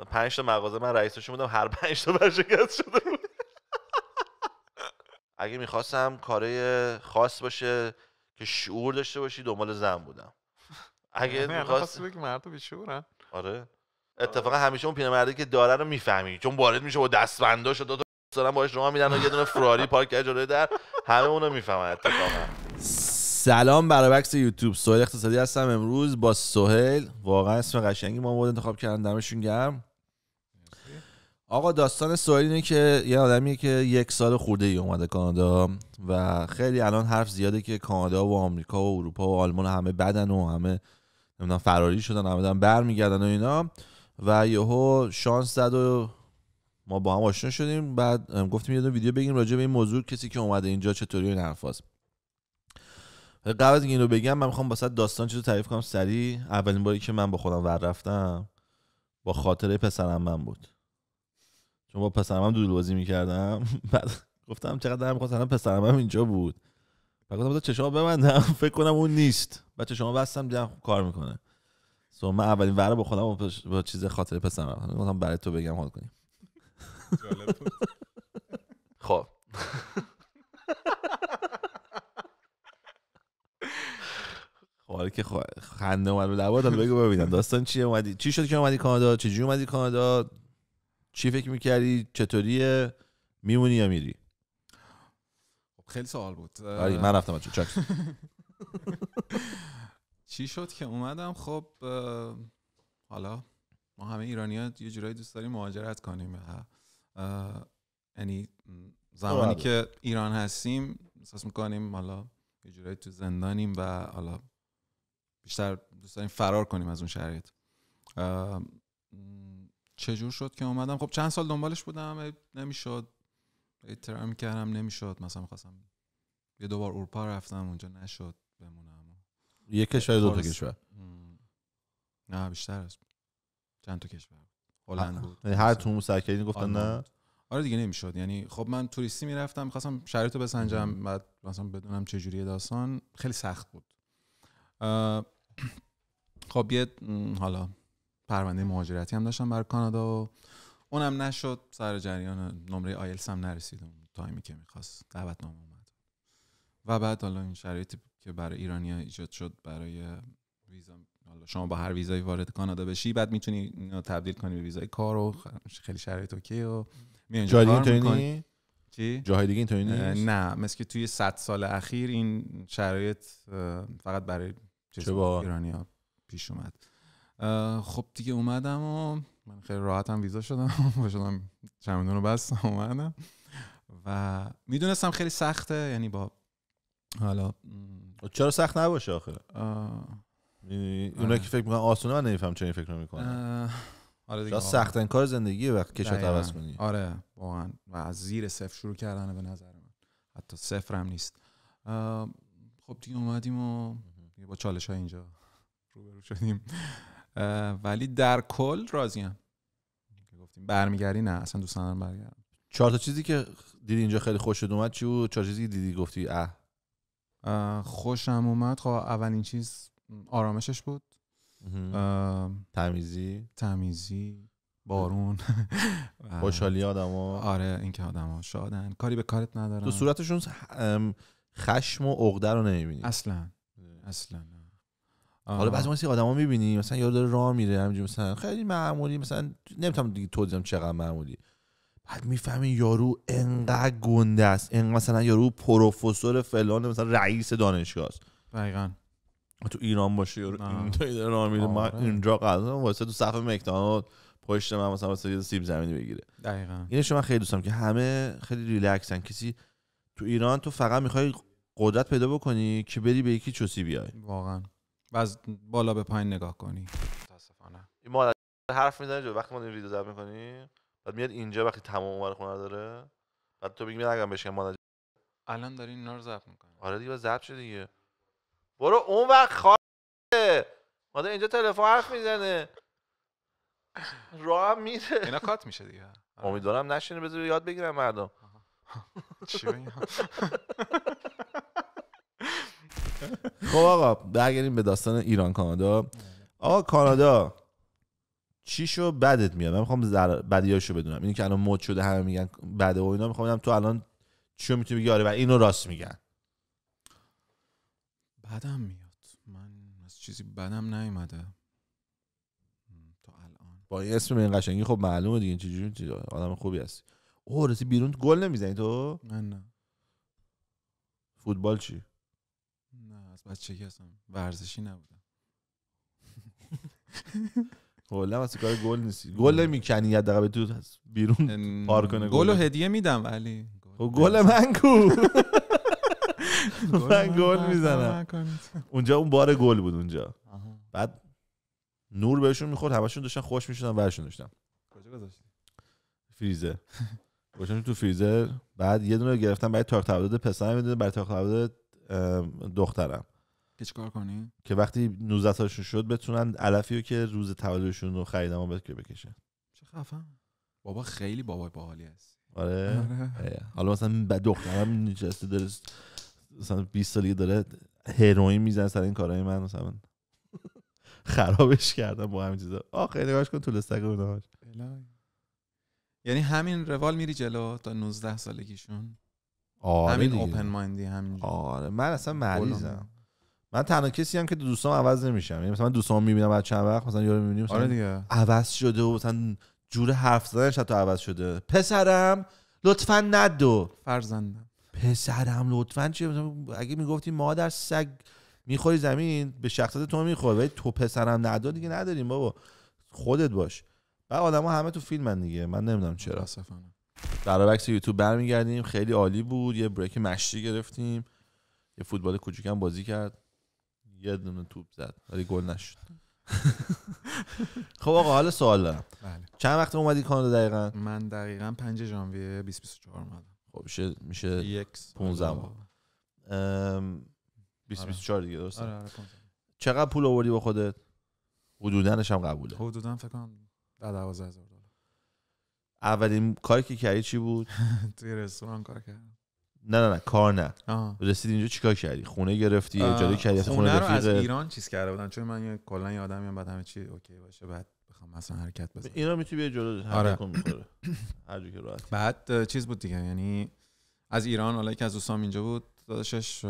5 تا مغازه من رئیسشون بودم، هر 5 تا ورشکست شده بود. اگه میخواستم کارای خاص باشه که شعور داشته باشی دنبال زن بودم. اگه میخواست بگی مرد بیشعورن. آره اتفاقا همیشه اون پیرمرده که داره رو میفهمی، چون وارد میشه با دستبنداش و دو تا دارن باهاش راه میدن و یه دونه فراری پارک کرده جلوی در، همه اونو میفهمن اتفاقا. سلام برای بکس یوتیوب، سهیل اقتصادی هستم. امروز با سهیل، واقعا اسم قشنگی ما بود انتخاب کردن، دمشون گرم. آقا داستان سهیل اینه که یه آدمیه که 1 سال خورده ای اومده کانادا و خیلی الان حرف زیاده که کانادا و آمریکا و اروپا و آلمان همه بدن و همه نمیدونم فراری شدن، همه دارن برمیگردن و اینا، و یهو شانس زد و ما با هم آشنا شدیم. بعد گفتیم یه دونه ویدیو بگیم راجع به این موضوع، کسی که اومده اینجا چطوری این حرفاست. قبل از اینکه اینو بگم من میخوام واسه داستان چیزو تعریف کنم سریع. اولین باری که من با خودم ور رفتم با خاطره پسرعمم بود، چون با پسرعمم دودل بازی میکردم. بعد گفتم چقدر دلم می‌خواد پسرعمم اینجا بود. بعد گفتم چشامو ببندم فکر کنم اون نیست. بعد چشامو بستم دیدم کار میکنه. من اولین ور با خودم با چیز خاطره پسرعمم گفتم برای تو بگم حال کنیم. جالب بود. خب حالا که خنده اومد به لبات، حالا بگو ببینم داستان چیه، اومدی چی شد که اومدی کانادا، چجوری اومدی کانادا، چی فکر می‌کردی، چطوریه، میمونی یا میری؟ خیلی سوال بود. آره من رفتم چک. چی شد که اومدم؟ خب حالا ما همه ایرانی‌ها یه جورایی دوست داریم مهاجرت کنیم. یعنی زمانی که ایران هستیم احساس می‌کنیم حالا یه جورایی تو زندانیم و حالا بیشتر دوست داریم فرار کنیم از اون شرایط. چجور شد که اومدم؟ خب چند سال دنبالش بودم، نمیشد، ترای میکردم نمیشد. مثلا میخواستم یه دوبار اروپا رفتم، اونجا نشد بمونم. یک کشور دو تا کشور؟ نه بیشتر است، چند تا کشور. هلند بود. هر تو مسکرین گفتن نه؟ آره دیگه نمیشد. یعنی خب من توریستی میرفتم، میخواستم شرایطو بسنجم، بعد مثلا بدونم چه جوریه داستان، خیلی سخت بود. خب یه حالا پرونده مهاجرتی هم داشتم برای کانادا و اونم نشد، سر جریان نمره آیلتس هم نرسید اون تایمی که میخواست، دعوتنامه اومد. و بعد حالا این شرایطی که برای ایرانی‌ها ایجاد شد برای ویزا، حالا شما با هر ویزایی وارد کانادا بشی بعد میتونی اینو تبدیل کنی به ویزای کار و خیلی شرایط اوکی و میای اینجا کار می‌کنی. چی؟ جاهای دیگه اینطوری نیست؟ نه، مثل که توی 100 سال اخیر این شرایط فقط برای ایرانی‌ها پیش اومد. خب دیگه اومدم و من خیلی راحتم ویزا شدم چمدون رو بستم اومدم و میدونستم خیلی سخته. یعنی با حالا چرا سخت نباشه آخه؟ اونا که فکر میکنن آسونه، من نمیفهم چرا این فکر میکنن. آره دیگه سخت این کار زندگیه وقت کشور عوض کنی. آره واقعا، و از زیر صفر شروع کردن به نظر من، حتی صفر هم نیست. خب دیگه اومدیم و با چالش‌های اینجا روبرو شدیم، ولی در کل راضیم. گفتیم برمیگردی؟ نه اصلا دوست ندارم برگردم. 4 تا چیزی که دیدی اینجا خیلی خوشت اومد چی بود؟ 4 چیزی که دیدی گفتی خوشم اومد؟ خب اولین چیز آرامشش بود، تمیزی، بارون، خوشحالی آدما. آره اینکه آدما شادن، کاری به کارت ندارن. تو صورتشون خشم و عقده رو نمیبینی اصلا. حالا بعضی وقتا آدما میبینی مثلا یارو داره راه میره همینجوری مثلا خیلی معمولی، مثلا نمیتونم دیگه توضیح بدم چقدر معمولی، بعد میفهمی یارو انقدر گنده است، انقدر مثلا یارو پروفسور فلان، مثلا رئیس دانشگاه است. دقیقاً تو ایران باشه یارو اینطوری داره راه میره، من اینجا قضا واسه تو صف مکدونالد پشت من مثلا واسه یه سیب زمینی بگیره. دقیقاً اینش من خیلی دوستم که همه خیلی ریلکسن. کسی تو ایران تو فقط میخوای قدرت پیدا بکنی که بری به یکی چوسی بیای، واقعا، و از بالا به پایین نگاه کنی. متاسفانه این مادر حرف میزنه جو وقتی ما این ویدیو ضبط میکنیم، بعد میاد اینجا وقتی تمام عمر خونه رو داره، بعد تو بگی من نگم بشم مادر الان داری اینا رو ضبط میکنی. آره دیگه ضبط شده دیگه، برو اون وقت خاله مادر اینجا تلفن حرف میزنه راه میره، اینا کات میشه دیگه. امیدوارم نشینه، بذار یاد بگیرم مردم. چی بگم؟ خب آقا برگردیم به داستان ایران کانادا. آقا کانادا چیشو بدت میاد. من میخوام بدیاشو بدونم. اینی که الان مد شده همه میگن بده و اینا، میخوام ببینم تو الان چیو میتونی بگی آره و اینو راست میگن. بدم میاد، من از چیزی بدم نیومده تا الان. با این اسم این قشنگی خب معلومه دیگه چجوری آدم خوبی هستی. اوه رسی بیرون گل نمیزنی تو؟ من نه. فوتبال چی؟ نه از بچگی اصلا ورزشی نبودم. کلا واسه کار گل نیستی. گل نمیکنی حداقل تو بیرون پار کنه گلو هدیه میدم ولی گل من کو. من گل میزنم اونجا. اون بار گل بود اونجا. بعد نور بهشون میخورد، همشون داشتن خوش میشدن ورشون داشتن. کجا گذاشتی؟ فریزر. گذاشتم تو فریزر. بعد یه دونه گرفتم برای تاق تولد پسرم، یه دونه برای تاق تولد دخترم. که چیکار کنی؟ که وقتی 19 سالشون شد بتونن علفیو که روز تولدشون رو خریدم بکشه. چه خفن. بابا خیلی بابای باحالی هست. آره. حالا مثلا دخترم نشسته داره مثلا 20 سالگی داره هروئین میزنه سر این کارهای من، مثلا خرابش کردم با همین چیزا. خیلی نگاهش کن تو لستک اوناش. یعنی همین روال میری جلو تا 19 سالگیشون؟ آره همین دیگه. اوپن مایندی همین. آره من اصلا مریضم. من تنها کسی هم که دوستام عوض نمیشم. یعنی مثلا من دوستام میبینم بعد چند وقت مثلا یارو میبینیم مثلا آره دیگه عوض شده و مثلا جور حرف زدنش حتی عوض شده. پسرم لطفاً ندو. فرزندم پسرم لطفاً چیه؟ اگه میگفتی مادر سگ میخوری زمین به شخصیت تو میخوره، ولی تو پسرم ندو دیگه نداریم بابا، خودت باش. بعد آدما همه تو فیلمن دیگه، من نمیدونم چرا. برعکس یوتیوب برمیگردیم. خیلی عالی بود. یه بریک مشتی گرفتیم، یه فوتبال کوچیکم بازی کرد، یه دونه توپ زد ولی گل نشد. خب آقا حالا سوال دارم. بله. چند وقت اومدی کانادا دقیقاً؟ من دقیقاً 5 ژانویه 2024 اومدم. خب میشه 15 ماه. 2024 دیگه درسته؟ آره. چقدر پول آوردی با خودت؟ حدوداًش هم قبوله. حدوداً فکر کنم 12,000 دلار. اولین کاری که کردی چی بود؟ توی رستوران کار کردم. نه کار نه. آه. رسیدی اینجا چیکار کردی؟ خونه گرفتی، اجاره کردی، خونه رو از ایران چیز کرده بودم چون من کلا یه آدمیم بعد همه چی اوکی باشه بعد بخوام مثلا حرکت بزنم. اینا میتونی بیا جلو هر کم میخوره. هر جا که راحت. بعد چیز بود دیگه، یعنی از ایران حالا که از دوستام اینجا بود داداشش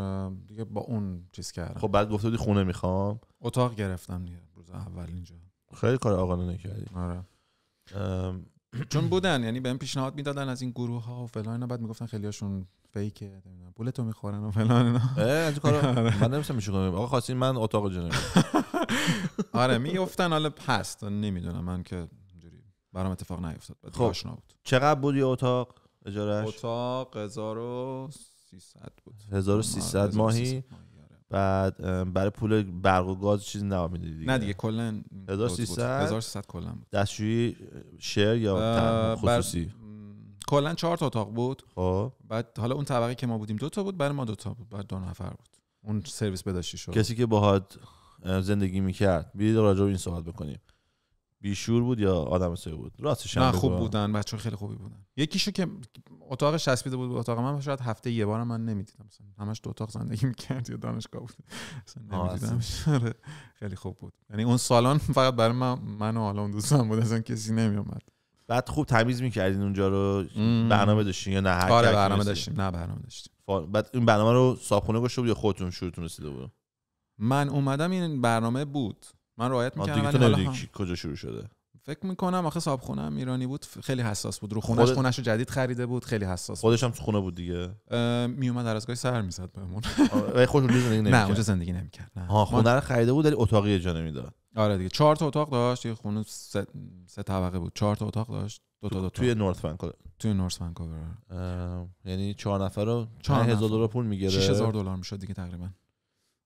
دیگه با اون چیز کردم. خب بعد گفته بودی خونه میخوام، اتاق گرفتم دیگه روز اول اینجا. خیلی کار آقانه کردی. آره. چون بودن یعنی بهم پیشنهاد میدادن از این گروه ها و فلان اینا، بعد میگفتن خیلیاشون فیکه نمیدونم پولتو میخورن و فلان اینا. از کارا من نمی‌سم میشه کنم. آقا خواستین من اتاق جنبی. آره میگفتن حالا هست نمیدونم، من که اینجوری برام اتفاق نیفتاد. بعد خب آشنا بود. چقدر بود یه اتاق اجارهش؟ اتاق 1300 بود. 1300 ماهی. بعد برای پول برق و گاز چیزی نباید میدادی دیگه؟ نه دیگه کلا 1300 کلا بود. دستشویی شیر یا خصوصی؟ کلا 4 تا اتاق بود. خب بعد حالا اون طبقه که ما بودیم 2 تا بود، برای ما 2 تا بود، بعد 2 نفر بود. اون سرویس بداشتی شد. کسی که باهات زندگی میکرد بیاید راجع به این صحبت بکنیم. بیشور بود یا آدم سوی بود؟ راستش نه خوب بودن، بچه‌ها خیلی خوبی بودن. یکیشو که اتاقش چسبیده بود به اتاق من، شاید هفته یه بارم من نمیدیدم، مثلا همش 2 اتاق زندگی میکرد یا دانشگاه بود مثلا نمیدیدم. خیلی خوب بود. یعنی اون سالن فقط برای من و حالا اون دوستم بود، اصلا کسی نمیومد. بعد خوب تمیز میکردین اونجا رو؟ برنامه داشتین یا نه؟ آره برنامه داشتیم. نه برنامه داشتیم. بعد این برنامه رو صاحبخونه گذاشته بود یا خودتون شروعتون رسیده بود؟ من اومدم این برنامه بود، من رعایت میکردم. ولی حالا کجا شروع شده؟ فکر میکنم آخه صاحبخونه هم ایرانی بود، خیلی حساس بود رو خونش. خونش رو جدید خریده بود، خیلی حساس. خودش هم تو خونه بود دیگه؟ میومد در ازگاهی سر میزد بهمون. ولی خودش زندگی نمیکرد؟ نه اونجا زندگی نمیکرد. نه خونه رو خریده بود ولی اتاقی اجاره نمیداد. آره دیگه 4 تا اتاق داشت، یه خونه 3 طبقه بود، 4 تا اتاق داشت، 2 تا توی نورث ونکوور. توی نورث ونکوور. یعنی 4 نفر رو 4000 دلار پول میگیره. 6000 دلار میشد دیگه تقریبا.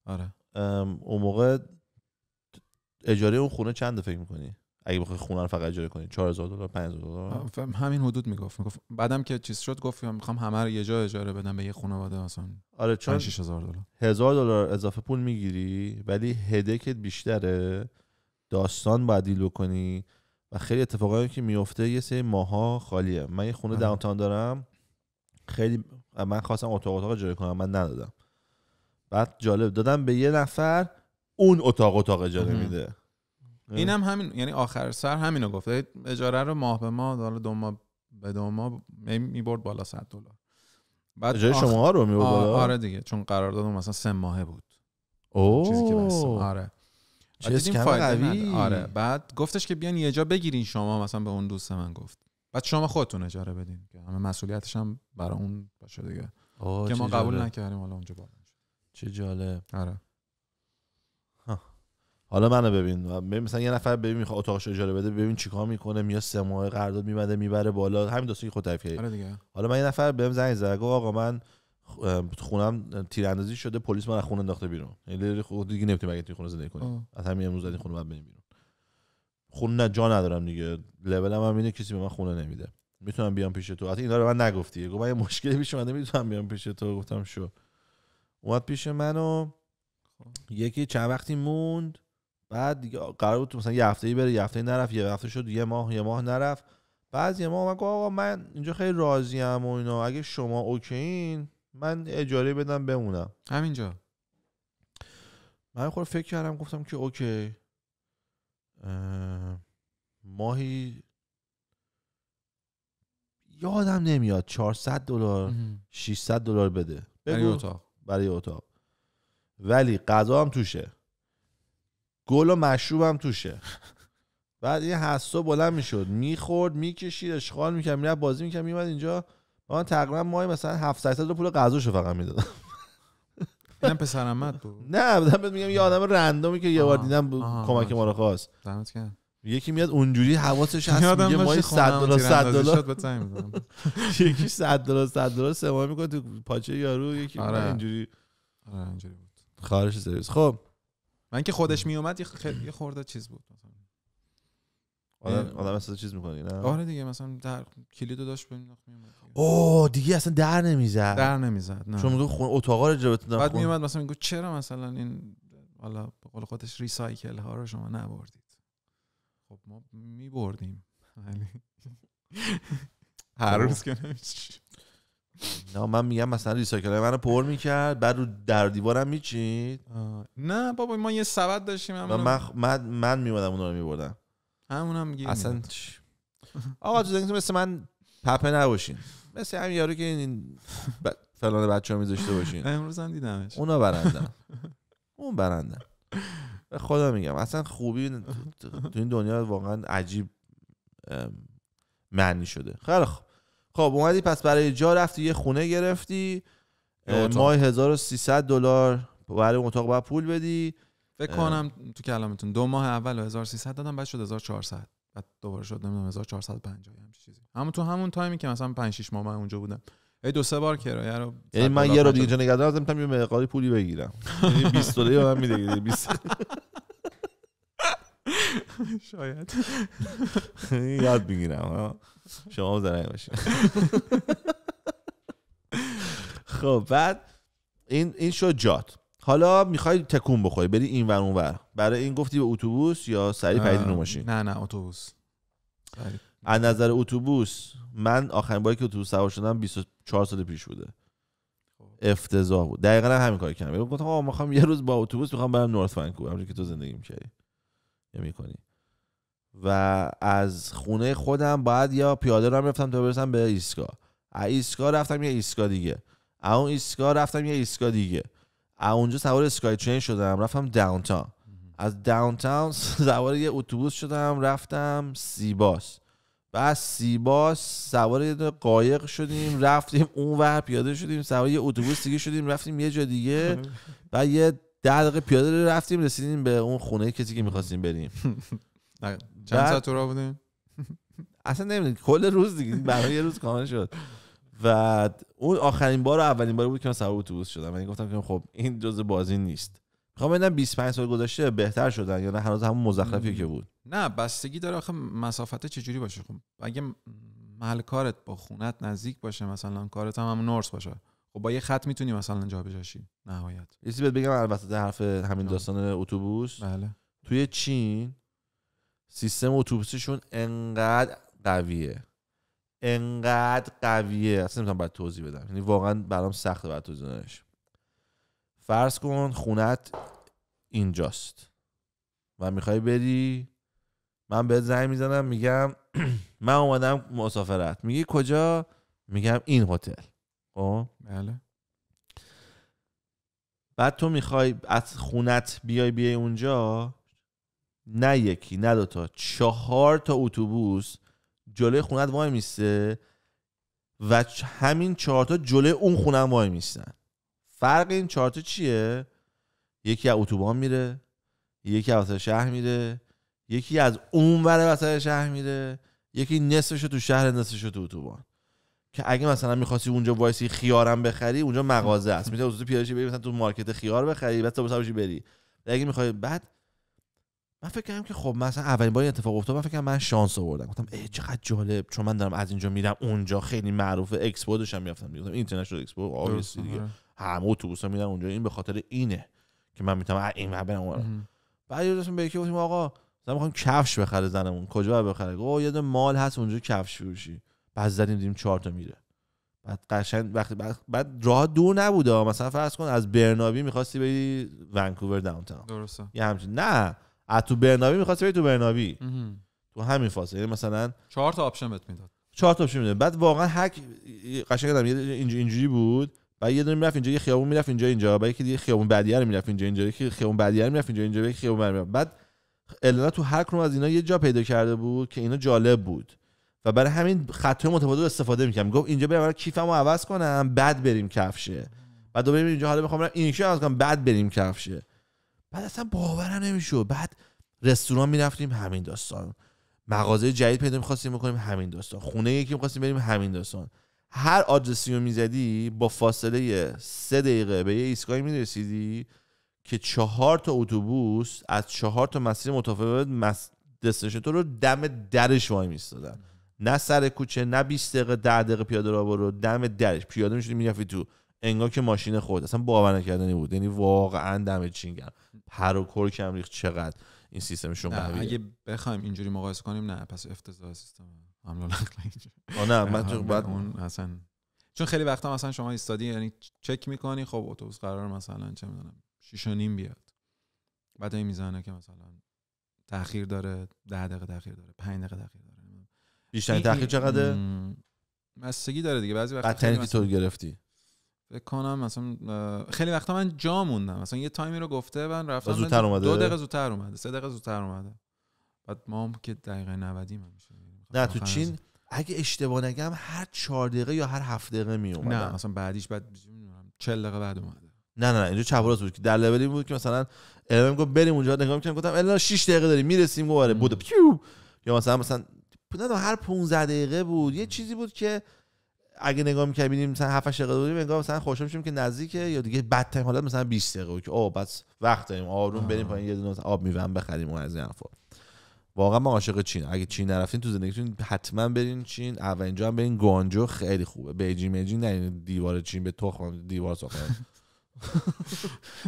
آره. اون موقع اجاره اون خونه چنده فکر می‌کنی؟ اگه بخوای خونه رو فقط اجاره کنی 4000 دلار 5000 دلار همین حدود میگفت. بعدم که چیز شد گفت میخوام همه رو یه جا اجاره بدم به یه خانواده مثلا. آره چون 6000 دلار 1000 دلار اضافه پول میگیری ولی هدکت بیشتره، داستان باید دیل کنی و خیلی اتفاقایی که میفته یه سری ماها خالیه. من یه خونه داونتاون دارم، خیلی من خواستم اتاق اجاره کنم، من ندادم. بعد جالب دادم به یه نفر، اون اتاق اجاره میده. اینم همین، یعنی آخر سر همینو گفت، اجاره رو ماه به ماه، حالا 2 ماه به 2 ماه میبرد بالا $100. بعد اجاره شما رو میبرد بالا؟ آره دیگه، چون قرارداد مثلا 3 ماهه بود. اوه چیزی که بستم. آره چه اسکم قوی. آره بعد گفتش که بیان یه جا بگیرین شما، مثلا به اون دوست من گفت بعد شما خودتون اجاره بدین که همه مسئولیتش هم برای اون باشه دیگه، که ما قبول نکردیم. حالا اونجا بالا چه جالب. آره حالا منو ببین مثلا یه نفر ببین میخواد اتاقش اجاره بده، ببین چیکار میکنه، میاد 3 ماه قرارداد میبره بالا، همین داستانی خود تعریف کردی. آره دیگه. حالا من یه نفر بهم زنگ زد، گفت آقا من خونم تیراندازی شده، پلیس من از خونه انداخته بیرون، یعنی خود دیگه نمیتونی مگه توی خونه زندگی کنی، از همین امروز این خونه بعد بریم بیرون. خونه نه جا ندارم دیگه، لولم هم اینه کسی به من خونه نمیده، میتونم بیام پیش تو؟ حتی اینا رو من نگفتی. گفت من یه مشکلی پیش اومده میتونم بیام پیش تو؟ گفتم شو. اومد پیش منو، یکی چند وقتی موند، بعد دیگه قرار بود مثلا یه هفته‌ای بره، یه هفته نرفت، یه هفته شد یه ماه نرفت. بعد یه ماه من گفتم آقا من اینجا خیلی راضیم و اینا، اگه شما اوکیین من اجاره بدم بمونم همینجا. من خود فکر کردم، گفتم که اوکی، ماهی یادم نمیاد $400 $600 بده برای اتاق، ولی غذا هم توشه، گل و مشروب هم توشه. بعد این حسا بلند میشد، میخورد، میکشید، اشغال میکرد، میرفت بازی میکرد، میومد اینجا. من تقریبا ماهی مثلا $700 پول غذاشو فقط میدادم. اینم پسر عمت بود؟ نه بهت میگم یه آدم رندومی که یه بار دیدم کمک ما رو خواست. دمت گرم. یکی میاد اونجوری حواسش هست، میگه ماهی $100 یکی $100 3 ماه میکنه تو پاچه یارو، یکی اینجوری. آره اینجوری بود. خارج سرویس. خب من که خودش میومد یه خورده چیز بود مثلا. آدم اصلا چیز میکنی نه؟ آره دیگه، مثلا در کلیدو داشت میومد. اوه دیگه اصلا در نمیزد نه، چون میگه خونه اتاقا رو اجاره بدم. بعد میومد مثلا میگه چرا مثلا این حالا به قول خودش ریسایکل ها رو شما نبردید؟ خب ما میبردیم هر روز که نمیشه. نه من میگم مثلا ریسایکل منو پر میکرد، بعد رو در دیوارم میچید. نه بابا ما یه سبد داشتیم، من میومدم اونا رو میبردم. همونم گیر اصلا آقا تو زندگیتون مثل من پپه نباشین، مثل همین یارو که این فلان بچه‌ها میذاشته باشین. امروز هم دیدمش، اونا برندن. اون برندن. به خدا میگم اصلا خوبی تو این دنیا واقعا عجیب معنی شده. خیلی خب اومدی پس برای جا رفتی یه خونه گرفتی، ماه $1300 برای اتاق باید پول بدی. فکر کنم تو کلامتون 2 ماه اول 1300 دادم، بعد شد 1400، بعد دوباره شد نمیدونم 1450 همین چیزی. همون تایمی که مثلا 5-6 ماه من اونجا بودم، 2-3 بار کرایه رو، یعنی من یه رو دیگه جا نگه دارم میتونم یه مقداری پولی بگیرم. یعنی $20 به من میده 20 شاید یاد میگیرم شما زرنگ باشین. خب بعد این شد جات. حالا میخوای تکون بخوری بری این ور اون ور، برای این گفتی به اتوبوس یا سریع پریدی رو ماشین؟ نه اتوبوس. از نظر اتوبوس من آخرین باری که اتوبوس سوار شدم 24 سال پیش بوده. افتضاح بود. دقیقاً همین کارو کردم. گفتم آقا میخوام یه روز با اتوبوس میخوام برم نورث ونکوور، همونجوری که تو زندگی می‌کردی یا می‌کنی. و از خونه خودم باید یا پیاده راه رفتم تا برسم به ایستگاه. ایستگاه رفتم یه ایستگاه دیگه. اون ایستگاه رفتم یه ایستگاه دیگه. اونجا سوار اسکای ترین شدم رفتم داونتاون. از داونتاون سوار یه اتوبوس شدم رفتم سیباس. بعد سیباس سوار یه قایق شدیم رفتیم اونور، پیاده شدیم سوار یه اتوبوس دیگه شدیم رفتیم یه جا دیگه. بعد یه 10 دقیقه پیاده رفتیم رسیدیم به اون خونه کسی که می‌خواستیم بریم. چند ساعت راه بودیم؟ اصلا نمیدونم کل روز دیگه برای یه روز کامل شد. و اون آخرین بار و اولین بار بود که من سوار اتوبوس شدم. من گفتم که خب این جزء بازی نیست. میخوام ببینم 25 سال گذشته بهتر شدن یا نه هنوز همون مزخرفی که بود. نه بستگی داره آخه مسافت چجوری باشه. خب اگه محل کارت با خونت نزدیک باشه، مثلا کارت هم نورس باشه، خب با یه خط میتونی مثلا جابجا شی نهایت. یه چیزی بهت بگم البته حرف همین داستان اتوبوس. بله. توی چین سیستم اتوبوسشون انقدر قویه اصلا نمیتونم باید توضیح بدم، یعنی واقعا برام سخته باید توضیح بدمش. فرض کن خونت اینجاست و میخوای بری من بهت زنگ میزنم میگم من اومدم مسافرت. میگی کجا؟ میگم این هتل. خب بله. بعد تو میخوای از خونت بیای اونجا، نه یکی نه دوتا، 4 تا اتوبوس جلوی خونت وای میسته و همین 4 تا جلوی اون خونه هم وای میستن. فرق این 4 تا چیه؟ یکی از اتوبان میره، یکی از وسط شهر میره، یکی از اون ور وسط شهر میره، یکی نصفشو تو شهر نصفشو تو اتوبان. که اگه مثلا می‌خواستی اونجا وایسی خیارم بخری، اونجا مغازه است، میتونی تو پیاده بری مثلا تو مارکت خیار بخری، بعد صبح صبحش بری. اگه می‌خوای بعد من فکر کردم که خب مثلا اولین بار اتفاق افتاد، من فکر کردم من شانس آوردم، گفتم ای چقدر جالب، چون من دارم از اینجا میرم اونجا، خیلی معروفه، اکسپو داشتم میرفتم، گفتم اینترنشنال اکسپو آبیسی دیگه، همه اتوبوسا میرن اونجا، این به خاطر اینه که من میتونم این برم اونم. بعد یادم به یکی گفتم آقا مثلا می‌خوام کفش بخره زنمون، کجا بخره؟ گفت یه مال هست اونجا کفش فروشی. بعد زدیم دیدیم 4 تا میره. بعد قشنگ وقتی بعد راه دور نبوده، مثلا فرض کن از برنابی می‌خواستی بری ونکوور داونتاون، درسته، یه همچین، نه از تو برنابی می‌خواستی بری تو برنابی، تو همین فاصله مثلا 4 تا آپشن بهت میداد، 4 تا آپشن میداد. بعد واقعا قشنگ اینجوری بود. بعد یه دونه میرفت اینجا، یه خیابون میرفت اینجا، بعد یکی دیگه خیابون بعدیه رو میرفت اینجا، یکی خیابون بعدیه رو میرفت اینجا، یکی خیابون بعدیه. بعد الینا تو هر کدوم از اینا یه جا پیدا کرده بود که اینا جالب بود و برای همین خطای متفاوت استفاده می‌کردم. گفت اینجا برم کیفمو عوض کنم بعد بریم کفشه، بعد دوباره اینجا حالا می‌خوام برم این یکی عوض کنم بعد بریم کفشه. بعد اصلا باورم نمیشد. بعد رستوران میرفتیم همین داستان، مغازه جدید پیدا می‌خواستیم بکنیم همین داستان، خونه یکی می‌خواستیم بریم همین داستان. هر آدرسی رو میزدی با فاصله 3 دقیقه به یه ایستگاهی میرسیدی که 4 تا اتوبوس از 4 تا مسیر متفاوت دستشن تو رو دم درش وای میستادن، نه سر کوچه، نه 20 دقیقه 10 دقیقه پیاده رو برو، دم درش پیاده میشدی میرفتی تو، انگار که ماشین خود. اصلا باور نکردنی بود، یعنی واقعا دم چینگم پر و کور کم ریخت چقدر این سیستمشون قویه. اگه بخوایم اینجوری مقایسه کنیم نه، پس افتضاح سیستم حمل و نقل اینجوری. نه من تو بعد اون اصلا، چون خیلی وقتا مثلا شما ایستادی یعنی چک میکنی خب اتوبوس قرار مثلا چه میدونم 6:30 بیاد، بعد این میزنه که مثلا تأخیر داره، 10 دقیقه تأخیر داره، 5 دقیقه تأخیر داره. بیشترین تأخیر چقدره؟ بستگی داره دیگه. بعضی وقتا خیلی که تو گرفتی فکر کنم مثلا خیلی وقتا من جا موندم، مثلا یه تایمی رو گفته من رفتم زودتر اومده، 2 دقیقه زودتر اومده، 3 دقیقه زودتر اومده. بعد ما هم که دقیقه 90 میشه. نه تو چین اگه اشتباه نگم هر 4 دقیقه یا هر 7 دقیقه می اومدن. نه مثلا بعدیش بعد 40 دقیقه بعد اومده. نه اینجا چپ و راست بود که در لولی بود که مثلا الان گفت بریم اونجا، نگاه می‌کردم گفتم الان 6 دقیقه داریم میرسیم، گفت آره بود پیو، یا مثلا هر 15 دقیقه بود، یه چیزی بود که اگه نگاه می‌کردیم ببینیم مثلا 7 8 دقیقه بودیم، انگار مثلا خوشحال می‌شیم که نزدیکه، یا دیگه بد ترین حالت مثلا 20 دقیقه بود که بس وقت داریم آروم بریم پایین یه دونه آب میوه‌ام بخریم و از این حرفا. واقعا من عاشق چین، اگه چین نرفتین تو زندگیتون حتما برین چین. اولین جا هم برین گوانجو، خیلی خوبه. بیجینگ نه دیوار چین به تخم دیوار ساختن.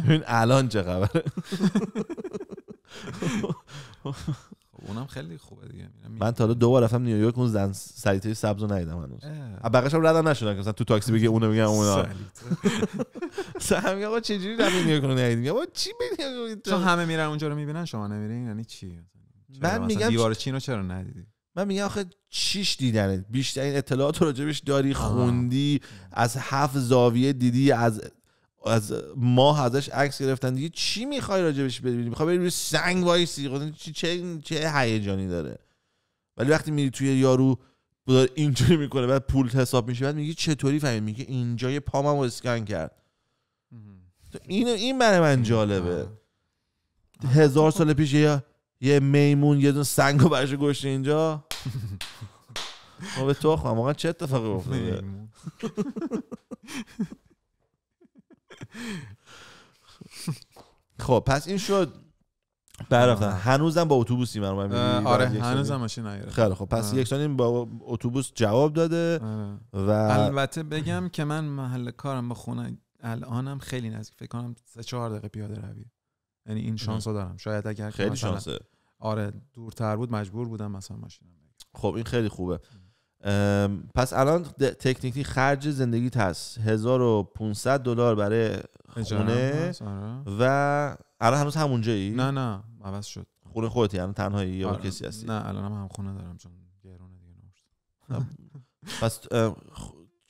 این الان چه خبره؟ اونم خیلی خوبه دیگه. من تا حالا 2 بار رفتم نیویورک، اون زن سلیطه سبزو ندیدم هنوز. بقیه‌اش هم ردم نشدن که مثلا تو تاکسی بگه اونو میگن اونا. مثلا میگه آقا چه جوری رفتین نیویورک رو ندیدین؟ آقا چی ببینید؟ چون همه میرن اونجا رو میبینن شما نمیرین، یعنی چی؟ من میگم دیوار چین رو چرا ندیدی؟ من میگم آخه چیش دیدنت، بیشترین اطلاعات راجبش داری، خوندی، از 7 زاویه دیدی، از ماه ازش عکس گرفتن دیگه، چی میخوای راجبش ببینی؟ میخوای بری روی سنگ وایسی؟ چه هیجانی داره؟ ولی وقتی میری توی یارو اینجوری میکنه بعد پول حساب میشه، بعد میگی چطوری فهمی؟ میگه اینجا یه پامو اسکن کرد. این برای من جالبه. 1000 سال پیش یه میمون یه دونه سنگو برش گشته اینجا. ما به تو خواهم واقعا چه اتفاقی افتاده؟ خب پس این شد برفتن. هنوزم با اتوبوسی من میگی؟ آره هنوزم ماشین نگرفتم. خیلی خب پس یک سال با اتوبوس جواب داده. و البته بگم که من محل کارم با خونه الانم خیلی نزدیک، فکر کنم 3-4 دقیقه پیاده روی. یعنی این شانسو دارم. شاید اگر خیلی شانسه. آره دورتر بود مجبور بودم مثلا ماشینم بگیرم. خب این خیلی خوبه. پس الان تکنیکلی خرج زندگیت هست $1500 برای خونه و الان هنوز همونجایی؟ نه عوض شد. خونه خودتی یعنی تنهایی یا کسی هستی؟ نه الانم هم خونه دارم چون گرونه دیگه نمیشه. پس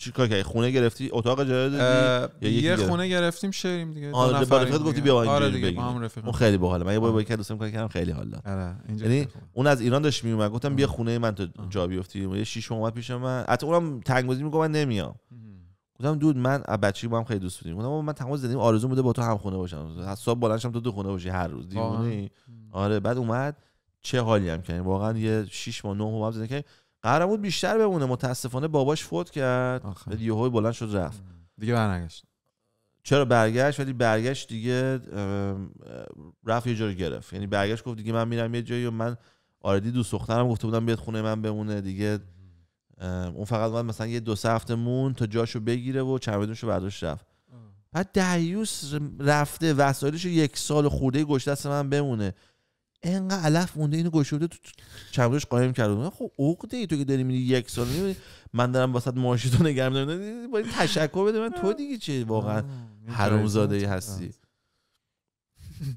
چی کار کردی؟ خونه گرفتی؟ اتاق اجاره دادی؟ یه خونه گرفتیم شیریم دیگه. با رفیقت گفتی بیا اینجا آره دیگه بگیر. با هم رفیقم. اون خیلی باحاله. من یه بار با یک دوستم کار کردم خیلی حال داد. آره یعنی اون از ایران داشت میومد گفتم بیا خونه من تو جا بیفتی. یه 6 اومد پیش من. حتی اونم تنگ‌بازی میگه من نمیام. گفتم دود من بچگی با هم خیلی دوست بودیم. گفتم من تمام زندگیم آرزو بوده با تو هم خونه باشم. از صبح بلند شم تو خونه باشی هر روز. دیوونه. آره بعد اومد چه حالی هم کردیم. واقعا یه 6 ماه 9 ماه زندگی کردیم. قرار بود بیشتر بمونه متاسفانه باباش فوت کرد. بعد یهو بلند شد رفت. دیگه برنگشت. چرا برگشت؟ ولی برگشت دیگه رفت یه جایی گرفت. یعنی برگشت گفت دیگه من میرم یه جایی و من آردی دوست دخترم گفته بودم بیاد خونه من بمونه دیگه. اون فقط اومد مثلا یه 2-3 هفته مون تا جاشو بگیره و چمدونشو برداشت رفت. بعد دریوس رفته وسایلشو 1 سال خورده گوش دست من بمونه. اینقدر علف مونده اینو گوشوده تو چمدونش قایم کرده. خب عقده ای تو که داری میری 1 سال میبینی من دارم واسط معاشیتو نگرم دارم باید تشکر بده من تو دیگه چه واقعا حرومزاده ای هستی.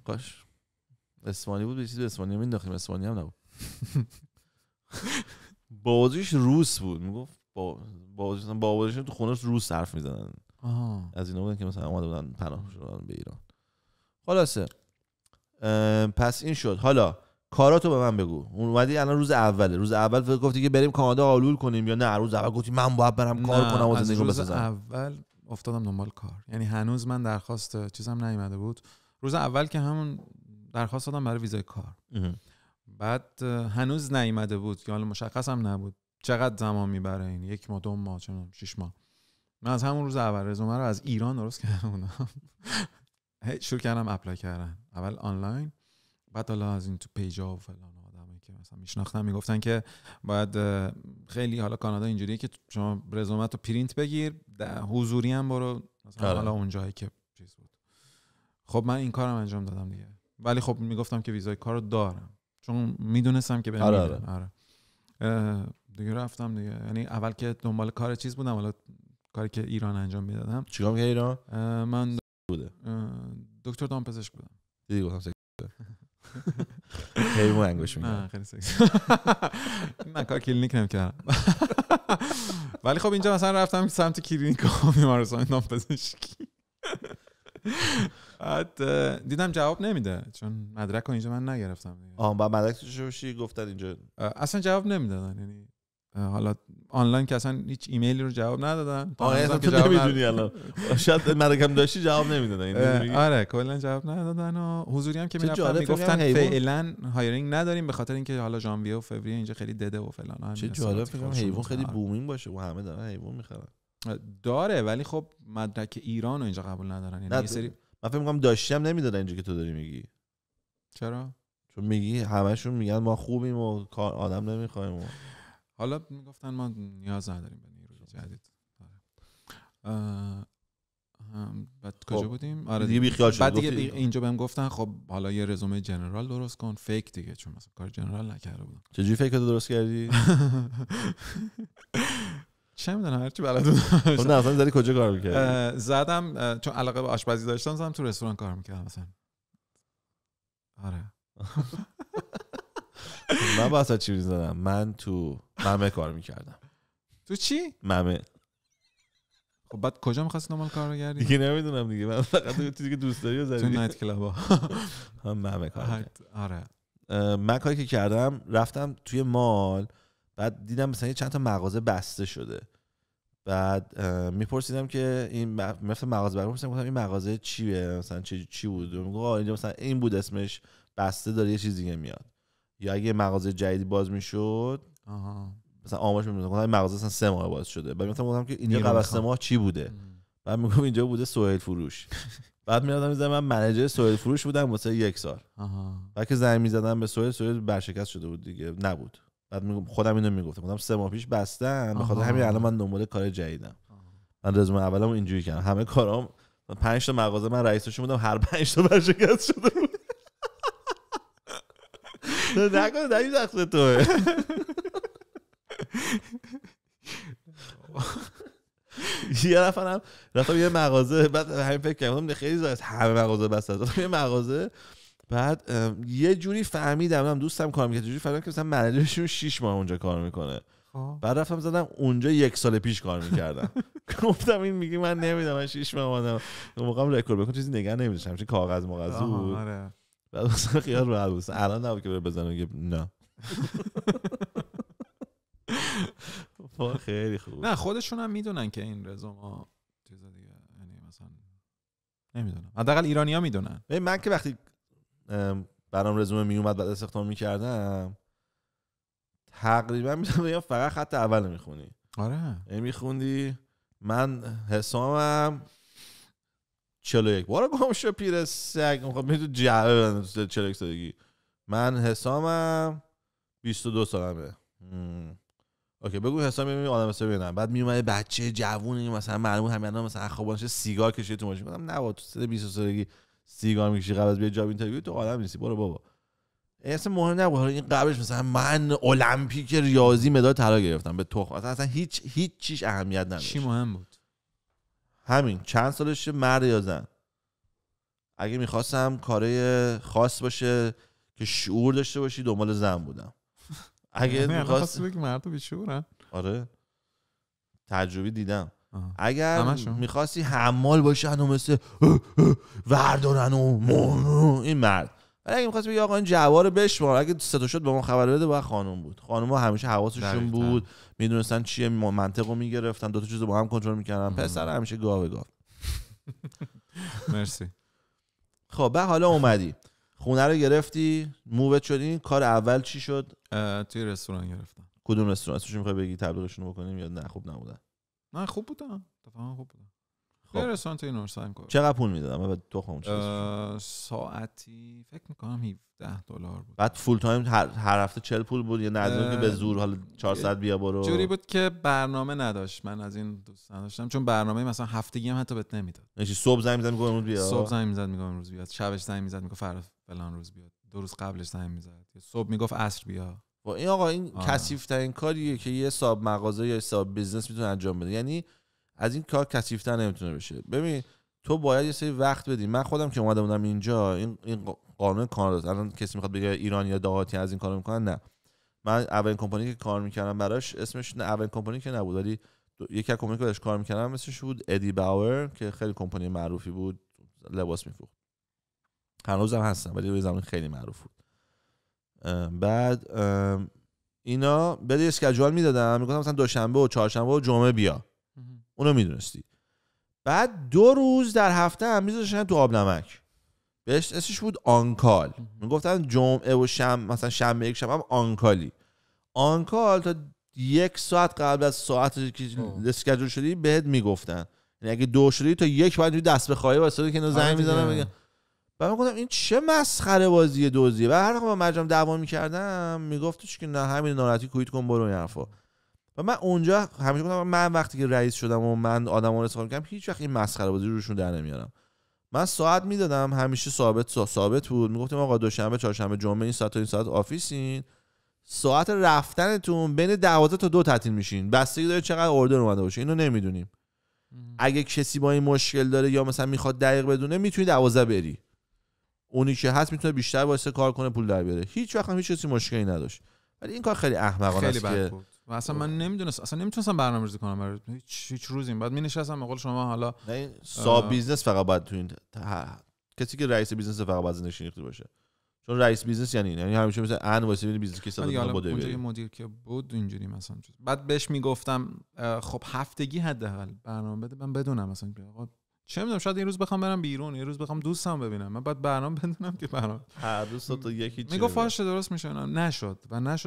کاش اسپانی بود یه چیز اسپانی مینداختیم. اسپانی هم نبود. بابازیش روس بود. میگفت بابازیش تو خونه روس حرف میزنن. از اینا بودن که مثلا اومده بودن پناه شدن به ایران. خلاصه پس این شد. حالا کاراتو به من بگو. اومدی الان روز اول فکر گفتی که بریم کانادا آلول کنیم یا نه روز اول گفتی من باید برم کار کنم و زندگی بسازم؟ روز اول افتادم دنبال کار. یعنی هنوز من درخواست چیزم نیومده بود. روز اول که همون درخواست دادم برای ویزای کار. بعد هنوز نیومده بود که حالا مشخص هم نبود چقدر زمان میبره این 1 ماه 2 ماه 6 ماه. من از همون روز اول رزومه رو از ایران درست کردم. شروع کردم اپلای کردن. اول آنلاین بعد حالا از این تو پیجا و فلان آدمایی که مثلا میشناختم میگفتن که باید خیلی حالا کانادا اینجوریه که شما رزومه تو پرینت بگیر حضوری هم برو مثلا حالا اون جایی که چیز بود. خب من این کارم انجام دادم دیگه. ولی خب میگفتم که ویزای کارو دارم چون میدونستم که بهم میدن. آره دیگه رفتم دیگه. یعنی اول که دنبال کار چیز بودم حالا کاری که ایران انجام میدادم. چیکار می‌کردی ایران؟ من بوده دکتر دامپزشک بودم. دیدی گفتم خیلی انگوش می‌کنم. نه خیلی سکسی. من کار کلینیک نمی‌کردم. ولی خب اینجا مثلا رفتم سمت کلینیک و بیمارستان دامپزشکی. بعد دیدم جواب نمیده چون مدرک رو اینجا من نگرفتم دیگه. با مدرک تو شوشی گفتن اینجا اصلا جواب نمیدادن. یعنی حالا آنلاین که اصلا هیچ ایمیلی رو جواب ندادن. اصلا تو نمیدونی الان شاید مدرکم داشتی جواب نمیدادن. آره کلا جواب ندادن و حضوری هم که میرفتن میگفتن فعلا هایرینگ نداریم به خاطر اینکه حالا ژانویه و فوریه اینجا خیلی دده و فلان. چه جالب. فکر حیوان خیلی بومینگ باشه و همه دارن حیوان میخرن. داره ولی خب مدرک ایران رو اینجا قبول ندارن. یعنی یه سری من فکر می‌کنم داشتم نمیدادن اینجا که تو داری میگی. چرا؟ چون میگی همشون میگن ما خوبیم و کار آدم نمیخوایم. حالا میگفتن ما نیاز نداریم به نیروی جدید. بعد کجا بودیم؟ آره دیگه بیخیال شد. بعد دیگه اینجا بهم گفتن خب حالا یه رزومه جنرال درست کن. فیک دیگه چون مثلا کار جنرال نکرده بودم. چجوری فیک رو درست کردی؟ چه میدونم هرچی بلد بودم. خب نه اصلا زدی کجا کار می‌کردی؟ زدم چون علاقه به آشپزی داشتم زدم تو رستوران کار می‌کردم مثلا. آره. من واسه چی می‌زدم؟ من تو ممه کار می‌کردم. تو چی؟ ممه. خب بعد کجا می‌خواستی دنبال کار بگردی؟ دیگه نمیدونم دیگه. من فقط تو چیزی که دوست داری رو زدی. تو نایت کلابا. هم ممه کار. آره. من کاری که کردم رفتم توی مال بعد دیدم مثلا یه چند تا مغازه بسته شده. بعد میپرسیدم که این مثلا مغازه برام گفتم این مغازه چیه مثلا چی بود؟ میگه اینجا مثلا این بود اسمش بسته داره یه چیز دیگه میاد. یا اگه مغازه جدیدی باز میشد مثلا آمارش میگم این مغازه مثلا 3 ماه باز شده. بعد گفتم که اینجا قبل از 3 ماه چی بوده؟ بعد میگم اینجا بوده سهیل فروش. بعد میادم میذارم من منیجر سهیل فروش بودم واسه 1 سال. بعد که زنگ میزدم به سهیل برشکست شده بود دیگه نبود. بعد میگم خودم اینو میگفتم 3 ماه پیش بستن به خاطر همین الان من دنبال کار جدیدم. من رزومه اولمو اینجوری کردم همه کارام 5 تا مغازه من رئیسشون بودم هر 5 تا برشکست شده بود. نکنه در این دست توه. یه نفرم رفتم یه مغازه بعد همین فکر کردم خیلی زاید همه مغازه بسته. رفتم یه مغازه بعد یه جوری فهمیدم، دوستم کار می‌کرد، جوری فهمیدم که مثلا منیجرشون 6 ماه اونجا کار میکنه. بعد رفتم زدم اونجا 1 سال پیش کار میکردم. گفتم این میگه من نمیدونم، من 6 ماه اومدم اون موقعم رکورد بکنم چیزی نگه نمی‌داشتم، همین کاغذ مغازه بود. آره. بعد اصلا خیال راحت بود. الان نبود که بره بزنه میگه نه. خیلی خوب. نه خودشون هم میدونن که این رزومه چیز دیگه، یعنی مثلا نمیدونم، حداقل ایرانی‌ها میدونن. من که وقتی برام رزومه میومد بعد استخدام میکردم تقریبا میدونم فقط خط اول میخونی. آره میخوندی من حسامم 41 بارا گم شو پیر سگ میخوام می تو جعبه 41 سالگی. من حسامم 22 سالمه. اوکی بگو حسام میبینی آدم حسابی نه. بعد میومد بچه جوونی مثلا معلومه همینا مثلا خوابانش سیگار کشید تو ماشین. گفتم نه تو 20 سالگی سیگار میکشی قبل از بیا جاب اینترویو تو آدم نیستی، برو بابا. اصلا مهم نبود. این قبلش مثلا من المپیک ریاضی مدال طلا گرفتم به تخم، اصلا هیچ چیز اهمیت نداشت. چی مهم بود؟ همین چند سالشه، مرد یا زن. اگه میخواستم کاره خاص باشه که شعور داشته باشی دنبال زن بودم. اگه میخواست بگی مرد بیشعورن. آره تجربی دیدم. اگر میخواستی حمال باشن و مثل وردارن و این مرد. ولی اگه میخواستی بگی آقا این جوار بشمار، اگه سه تا شد به ما خبر بده، باید خانم بود. خانم‌ها همیشه حواسشون بود، میدونستن چیه، منطقو میگرفتن، دو تا چیزو با هم کنترل میکردن. پسر همیشه گاو گاو. مرسی. خب بعد حالا اومدی خونه رو گرفتی، مووت شدی، کار اول چی شد؟ توی رستوران گرفتم. کدوم رستوران؟ اسمش میخوای بگی تبلیغشون بکنیم یا نه خوب نبودن؟ نه خوب بودن، اتفاقا خوب بودن. یه رستوران توی نورسایم کار. چقدر پول میدادم؟ بعد تو خودم ساعتی فکر میکنم $17 بود. بعد فول تایم هر هفته 40 پول بود یا نه از اون که به زور حالا 4 ساعت بیا برو؟ جوری بود که برنامه نداشت. من از این دوست نداشتم چون برنامه مثلا هفتگی هم حتی بهت نمیداد. یعنی صبح زنگ میزد میگم امروز بیا، صبح زنگ میزد میگم امروز بیاد، شبش زنگ میزد میگم فردا فلان روز بیاد، 2 روز قبلش زنگ میزد، صبح میگفت عصر بیا. این آقا این کثیف ترین کاریه که یه صاحب مغازه یا صاحب بیزنس میتونه انجام بده. یعنی از این کار کثیف تر نمیتونه بشه. ببین تو باید یه سری وقت بدی. من خودم که اومده بودم اینجا، این قانون کانادا، الان کسی میخواد بگه ایران یا دهاتی از این کارو میکنن، نه. من اولین کمپانی که کار میکردم براش اسمش نه اولین کمپانی که نبود ولی یکی از کمپانی که براش کار میکردم اسمش بود ادی باور که خیلی کمپانی معروفی بود، لباس میفروخت. هنوزم هستن ولی یه زمان خیلی معروف بود. بعد اینا بده اسکیجول میدادن، میگفتم مثلا دوشنبه و چهارشنبه و جمعه بیا. اونو میدونستی. بعد 2 روز در هفته هم میذاشتن تو آب نمک. بهش اسمش بود آنکال. میگفتن جمعه و مثلا شنبه یک شنبه هم آنکالی. آنکال تا 1 ساعت قبل از ساعتی که اسکیجول شدی بهت میگفتن. یعنی اگه 2 شدی تا 1 بعد دست به خواهی واسه که اینا زنگ میزنن میگن. بعد گفتم این چه مسخره بازیه دوزیه. و هر وقت با مجرم دعوا میکردم میگفتش که نه همین ناراحتی کویت کن برو این حرفا. و من اونجا همیشه گفتم من وقتی که رئیس شدم و من آدم‌ها رو استخدام کردم هیچ وقت این مسخره بازی رو روشون در نمیارم. من ساعت میدادم همیشه ثابت بود. میگفتم آقا دوشنبه چهارشنبه جمعه این ساعت تا این ساعت آفیسین. ساعت رفتنتون بین 12 تا 2 تعطیل میشین. بستگی داره چقدر اوردر اومده باشه. اینو نمیدونیم. اگه کسی با این مشکل داره یا مثلا میخواد دقیق بدونه میتونی 12 بری. اونی که هست میتونه بیشتر واسه کار کنه پول در بیاره. هیچ وقت هم هیچ کسی مشکلی نداشت. ولی این کار خیلی احمقانه است که و اصلا من نمیتونستم برنامه‌ریزی کنم برای هیچ روزی. بعد می‌نشستم به قول شما حالا صاحب بیزنس فقط باید تو این کسی که رئیس بیزنس فقط باید نشین ریخته باشه. چون رئیس بیزنس یعنی همیشه مثلا ان واسه بیزنس که صدا بود. اونجا یه مدیر که بود اینجوری مثلا بعد بهش میگفتم خب هفتگی حداقل برنامه بده من بدونم مثلا آقا چه میدونم شاید یه روز بخوام برم بیرون، یه روز بخوام دوستم ببینم، من بعد برنامه بدونم که برنامه هر روز تو یکی چیزی میگفت فاش درست میشه. نشد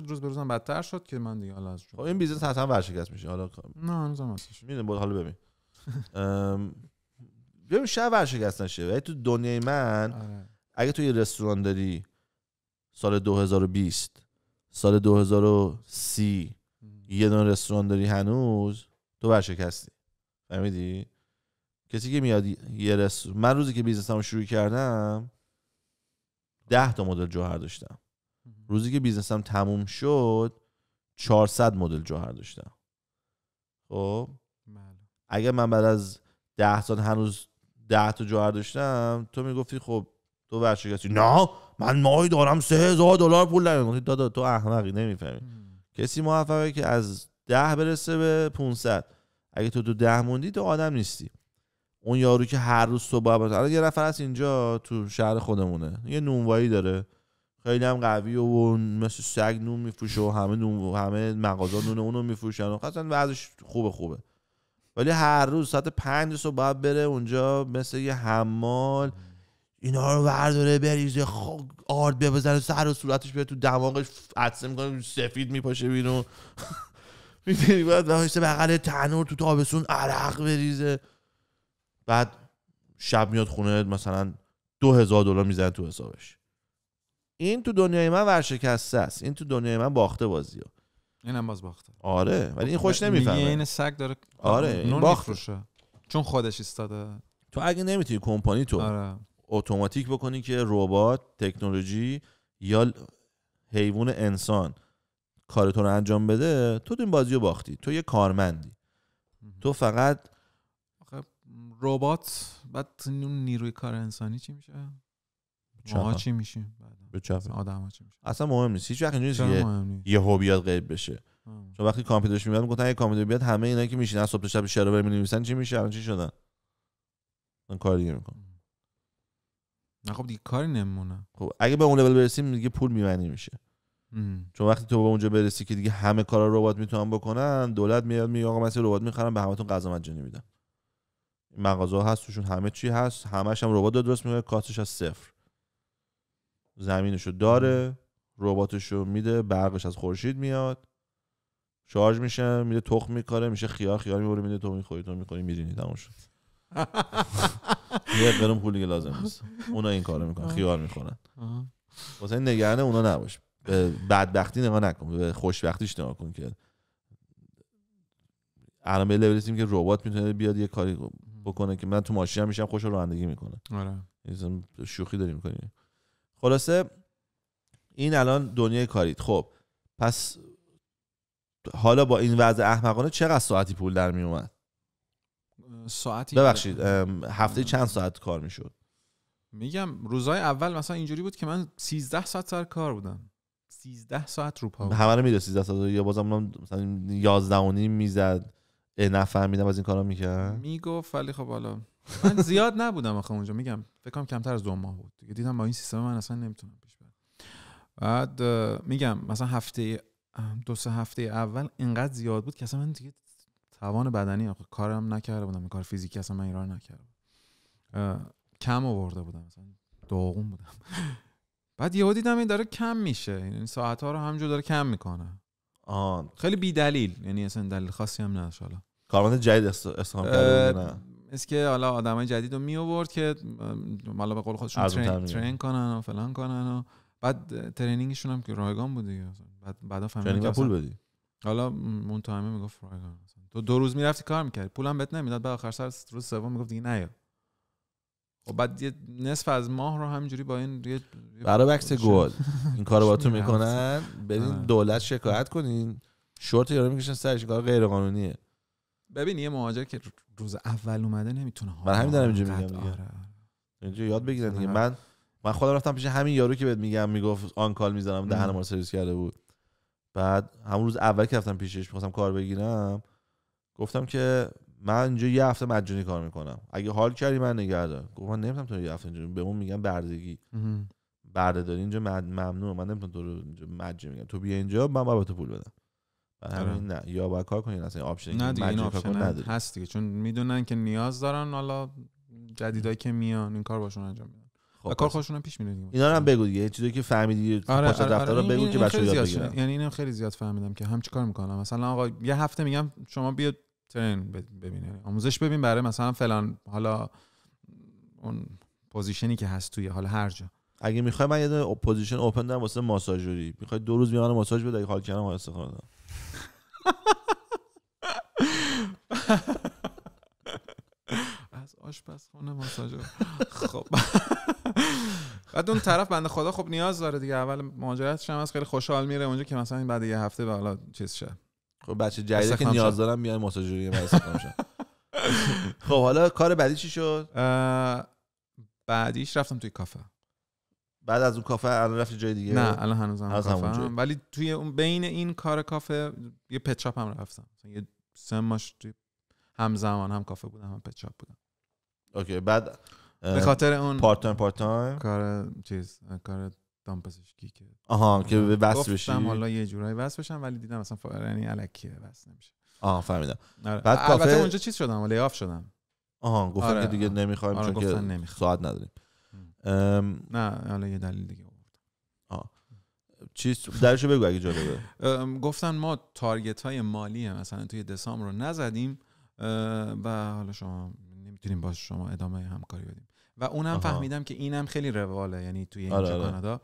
روز به روزم بدتر شد که من دیگه حالا از خب این بیزنس حتما ورشکست میشه. حالا نه هنوزم هستش میدونم بود. حالا ببین شاید ورشکست نشه ولی تو دنیای من اگه تو یه رستوران داری سال 2020 سال 2030 یه دونه رستوران داری هنوز تو ورشکستی. فهمیدی؟ کسی که میاد یه رستوران، من روزی که بیزنسمو شروع کردم 10 تا مدل جوهر داشتم. روزی که بیزنسم تموم شد 400 مدل جوهر داشتم. خب اگه من بعد از 10 سال هنوز 10 تا جوهر داشتم تو میگفتی خب تو ورشکستی. نه من ماهی دارم $3000 پول دارم. دادا تو احمقی نمیفهمی. کسی موفقه که از 10 برسه به 500. اگه تو 10 موندی تو آدم نیستی. اون یارو که هر روز صبح الان یه نفر هست اینجا تو شهر خودمونه، یه نونوایی داره، خیلی هم قویه و مثل سگ نون میفروشه و همه مغازه نون اونو میفروشن و اصلا وضعش خوبه، ولی هر روز ساعت 5 صبح باید بره اونجا مثل یه حمال اینا رو ورداره بریزه آرد بزنه سر و صورتش بره تو دماغش عطسه میکنه سفید میپاشه بیرون. میدونی باید وایسه بغل تنور تو تابستون عرق بریزه، بعد شب میاد خونه مثلا $2000 میزنه تو حسابش. این تو دنیای من ورشکسته است، این تو دنیای من باخته بازیو. اینم باز باخته. آره ولی این خوش نمیفهمه. میگه این سگ داره آره این باخته چون خودش ایستاده. تو اگه نمیتونی کمپانی تو آره. اتوماتیک بکنی که ربات، تکنولوژی یا حیوان انسان کارتو رو انجام بده، تو این بازیو باختی. تو یه کارمندی. تو فقط ربات بعد نیروی کار انسانی چی میشه؟ ما چی میشیم؟ به چپ آدم‌ها چی میشه؟ اصلا مهم نیست. هیچ وقت اینجوریه که یه هوبیات غیب بشه. چون وقتی کامپیوترش میاد میگفتن اگه کامپیوتر بیاد همه اینا که میشینن صبح تا شب شعر می‌نویسن چی میشه؟ الان چی شدن؟ من کار دیگه میکنم. نه خب دیگه کاری نمونه. خب اگه به اون لول برسیم دیگه پول می‌مانی میشه. چون وقتی تو به اونجا برسی که دیگه همه کارا ربات میتونن بکنن، دولت میاد میگه آقا مثلا ربات میخرن به همتون غذا مجانی میدم. این مغازه هست توشون همه چی هست، همش هم ربات درست میکنه، کاستش از صفر. زمینشو داره، رباتشو میده، برقش از خورشید میاد، شارژ میشه، میده تخم میکاره، میشه خیار میبره میده تو میخوری، تو میکنی میرینی، تموم شد. یه قرم پول دیگه لازم نیست. اونا این کارو میکنن، خیار میخورن. واسه نگران اونا نباش. به بدبختی نگاه نکن، به خوشبختیش نگاه کن که الان به لول رسیدیم که ربات میتونه بیاد یه کاری بکنه که من تو ماشینم میشم خوش رانندگی میکنه. آره. این شوخی داریم میکنیم. خلاصه این الان دنیای کاریت. خب پس حالا با این وضع احمقانه چقدر ساعتی پول در می اومد؟ ساعتی ببخشید هفته چند ساعت کار میشد؟ میگم روزهای اول مثلا اینجوری بود که من 13 ساعت سر کار بودم. 13 ساعت رو پا. همه رو میره 13 ساعت یا بازم مثلا 11 و نیم میزد. نفهمیدم از این کارا میکرد. میگفت ولی خب حالا من زیاد نبودم آخه اونجا، میگم فکر کنم کمتر از 2 ماه بود دیگه. دیدم با این سیستم من اصلا نمیتونم پیش برم. بعد میگم مثلا هفته 2-3 هفته اول اینقدر زیاد بود که اصلا من دیگه توان بدنی آخه کارم نکرده بودم، کار فیزیکی اصلا من ایران نکردم، کم آورده بودم، مثلا داغون بودم. بعد یهو دیدم این داره کم میشه، یعنی ساعت‌ها رو همونجور داره کم میکنه. خیلی بی دلیل، یعنی اصلا دلیل خاصی هم نداشت. حالا کارمند جدید استخدام کرده نه است که حالا آدمای جدید رو می آورد که حالا به قول خودشون ترین کنن و فلان کنن و بعد ترینینگشون هم که رایگان بود دیگه. بعدا فهمیدم که پول بدی. حالا اون تو همه میگفت رایگان، تو 2 روز میرفتی کار میکردی پولم بهت نمیداد، بعد آخر سر روز سوم میگفت دیگه نیا. و بعد یه نصف از ماه رو همینجوری با این برای بکس گل این کارو با تو میکنن، برین دولت شکایت کنین، شورت یارو میکشن سرش، کار غیر قانونیه. ببین یه مهاجر که روز اول اومده نمیتونه. من همین دارم اینجا میگم دیگه. اینجا یاد بگیرن دیگه. من خودم رفتم پیش همین یارو که بهت میگم میگفت آن کال میذارم، دهن ما رو سرویس کرده بود. بعد همون روز اول که رفتم پیشش می‌خواستم کار بگیرم، گفتم که من اینجا یه هفته مجانی کار میکنم، اگه حال کردی من نگه دار. گفت من نمیتونم تو یه هفته اینجا، بهمون میگن بردگی، برده داری اینجا ممنوع، من نمیتونم تو رو اینجا مجانی میگم، تو بیا اینجا من باید تو پول بدم. همین نه، یا باید کار کنین، اصلا آپشن نه دیگه این آپشن نداری هست دیگه، چون میدونن که نیاز دارن، حالا جدیدایی که میان این کار باشون انجام میدن و کار خودشون پیش میره دیگه. اینا رو هم بگو دیگه، چیزی که فهمیدی پاس رفتار رو بگو که بچه‌ها یاد بگیرن. یعنی اینو خیلی زیاد فهمیدم که هم چیکار میکنم. مثلا آقا یه هفته میگم شما بیا ترین ببین، آموزش ببین برای مثلا فلان، حالا اون پوزیشنی که هست توی حالا هر جا. اگه میخوای من یه دونه پوزیشن اوپن دارم واسه ماساژوری، میخوای 2 روز بیام ماساژ بده، اگه حال کردم واسه استخدام دارم. از آشپزخونه ماساژور. خب بعد اون طرف بنده خدا خب نیاز داره دیگه، اول مهاجرتش هم از خیلی خوشحال میره اونجا که مثلا بعد یه هفته حالا چیز شه. خب بچه جدیدی که نیاز دارن میان ماساژوری من استخدام شدن. خب حالا کار بعدی چی شد؟ بعدیش رفتم توی کافه. بعد از اون کافه الان رفتی جای دیگه؟ نه الان هنوزم هنوز کافه همونجایی. هم. ولی توی اون بین این کار کافه یه پت شاپ هم رفتم، یه 3 ماش توی همزمان هم کافه بودم هم پت شاپ بودم. اوکی. بعد به خاطر اون پارت تایم کار دامپزشکی که که به بس بشی. گفتم حالا یه جورایی بس بشم، ولی دیدم اصلا یعنی الکیه بس نمیشه. فهمیدم. آره. بعد البته کافه اونجا چیز شدم، ولی آف شدم. گفتن آره. که دیگه نمیخوایم آره، چون که نمیخوایم. ساعت نداریم. نه حالا یه دلیل دیگه چیز درشو بگو اگه جالبه. گفتن ما تارگت های مالی مثلا توی دسامبر رو نزدیم و حالا شما نمیتونیم با شما ادامه همکاری بدیم و اونم فهمیدم که اینم خیلی رواله، یعنی توی اینجا کانادا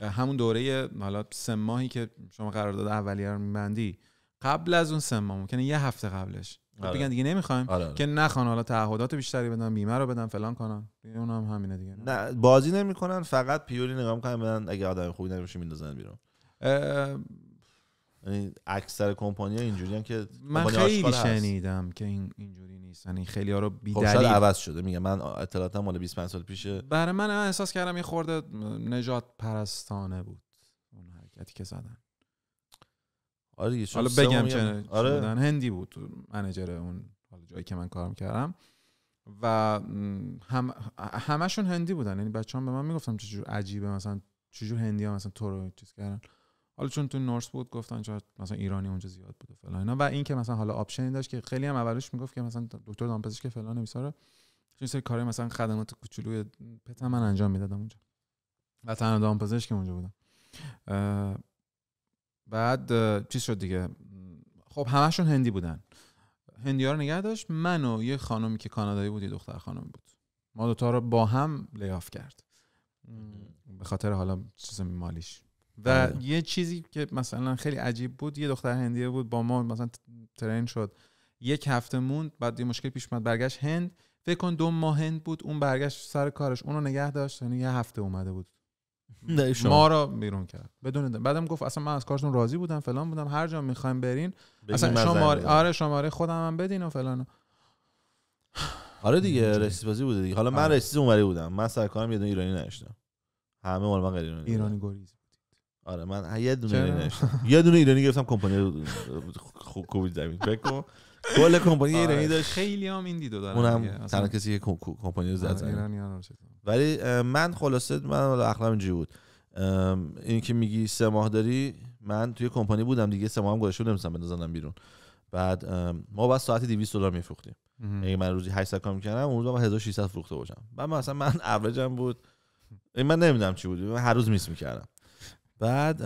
همون دوره حالا 3 ماهی که شما قرارداد اولیه رو می‌بندی، قبل از اون 3 ماه ممکنه یه هفته قبلش بگن دیگه نمیخوایم که نخوان حالا تعهدات بیشتری بدن، بیمه رو بدن، فلان کنن. اونم همینه دیگه. نه بازی نمیکنن، فقط پیوری نگاه میکنن بدن، اگه آدم خوبی نباشه میندازن بیرون. یعنی اکثر کمپانی‌ها اینجوریان که من خیلی شنیدم که اینجوری نیست، یعنی خیلی‌ها رو بی‌دلیل شاید عوض شده. میگم من اطلاعاتم مال 25 سال پیشه. برای من احساس کردم یه خورده نجات پرستانه بود اون حرکتی که زدن. آره حالا بگم چه بودن، هندی بود منیجر اون حالا جایی که من کار می‌کردم و همشون هندی بودن. یعنی بچه‌ها به من میگفتن چجور عجیبه مثلا چجور هندی‌ها مثلا تو رو چیز کردن. حالا چون تو نورس بود گفتن شاید مثلا ایرانی اونجا زیاد بوده فلان اینا، و این که مثلا حالا آپشنی داشت که خیلی هم اولش میگفت که مثلا دکتر دامپزشک فلان نمیساره، چون سری کارهای مثلا خدمات کوچولوی پت من انجام میدادم اونجا و تنها دامپزشک اونجا بودم. بعد چیز شد دیگه، خب همشون هندی بودن، هندی‌ها رو نگه داشت، من و یه خانومی که کانادایی بود، یه دختر خانومی بود، ما دو تا رو با هم لیاف کرد به خاطر حالا چیز مالیش. و یه چیزی که مثلا خیلی عجیب بود، یه دختر هندیه بود با ما مثلا ترین شد، 1 هفته موند، بعد یه مشکل پیش اومد برگشت هند، فکر کن 2 ماه هند بود، اون برگشت سر کارش، اونو نگه داشت، یعنی 1 هفته اومده بود ما رو بیرون کرد بدون بعدم گفت اصلا من از کارتون راضی بودم فلان بودم، هر جا میخوایم برین اصلا شماره خودم هم بدین و فلان. آره دیگه رئیس بازی بوده دیگه. حالا من رئیس اونوری بودم، من سر کارم یه دونه ایرانی نداشتم، همه مال من غیر ایرانی گریز. آره من یه دونه ایرانی نداشتم، یه دونه ایرانی گرفتم کمپانی کوبید زمین. فکر کن کل کمپانی ایرانی داشت. خیلی هم این دیدو دارن، اونم تنها کسی که کمپانی رو زد زمین. ولی من خلاصه من اخلاقم اینجوری بود، این که میگی 3 ماه داری، من توی کمپانی بودم دیگه 3 ماه هم گذشته بود نمی‌تونستم بندازم بیرون. بعد ما بعد ساعتی $200 میفروختیم. اگه من روزی 8 ساعت کار می‌کردم اون روز من 1600 فروخته باشم. بعد مثلا من اوریجم بود، من نمیدونم چی بود، من هر روز میس می‌کردم. بعد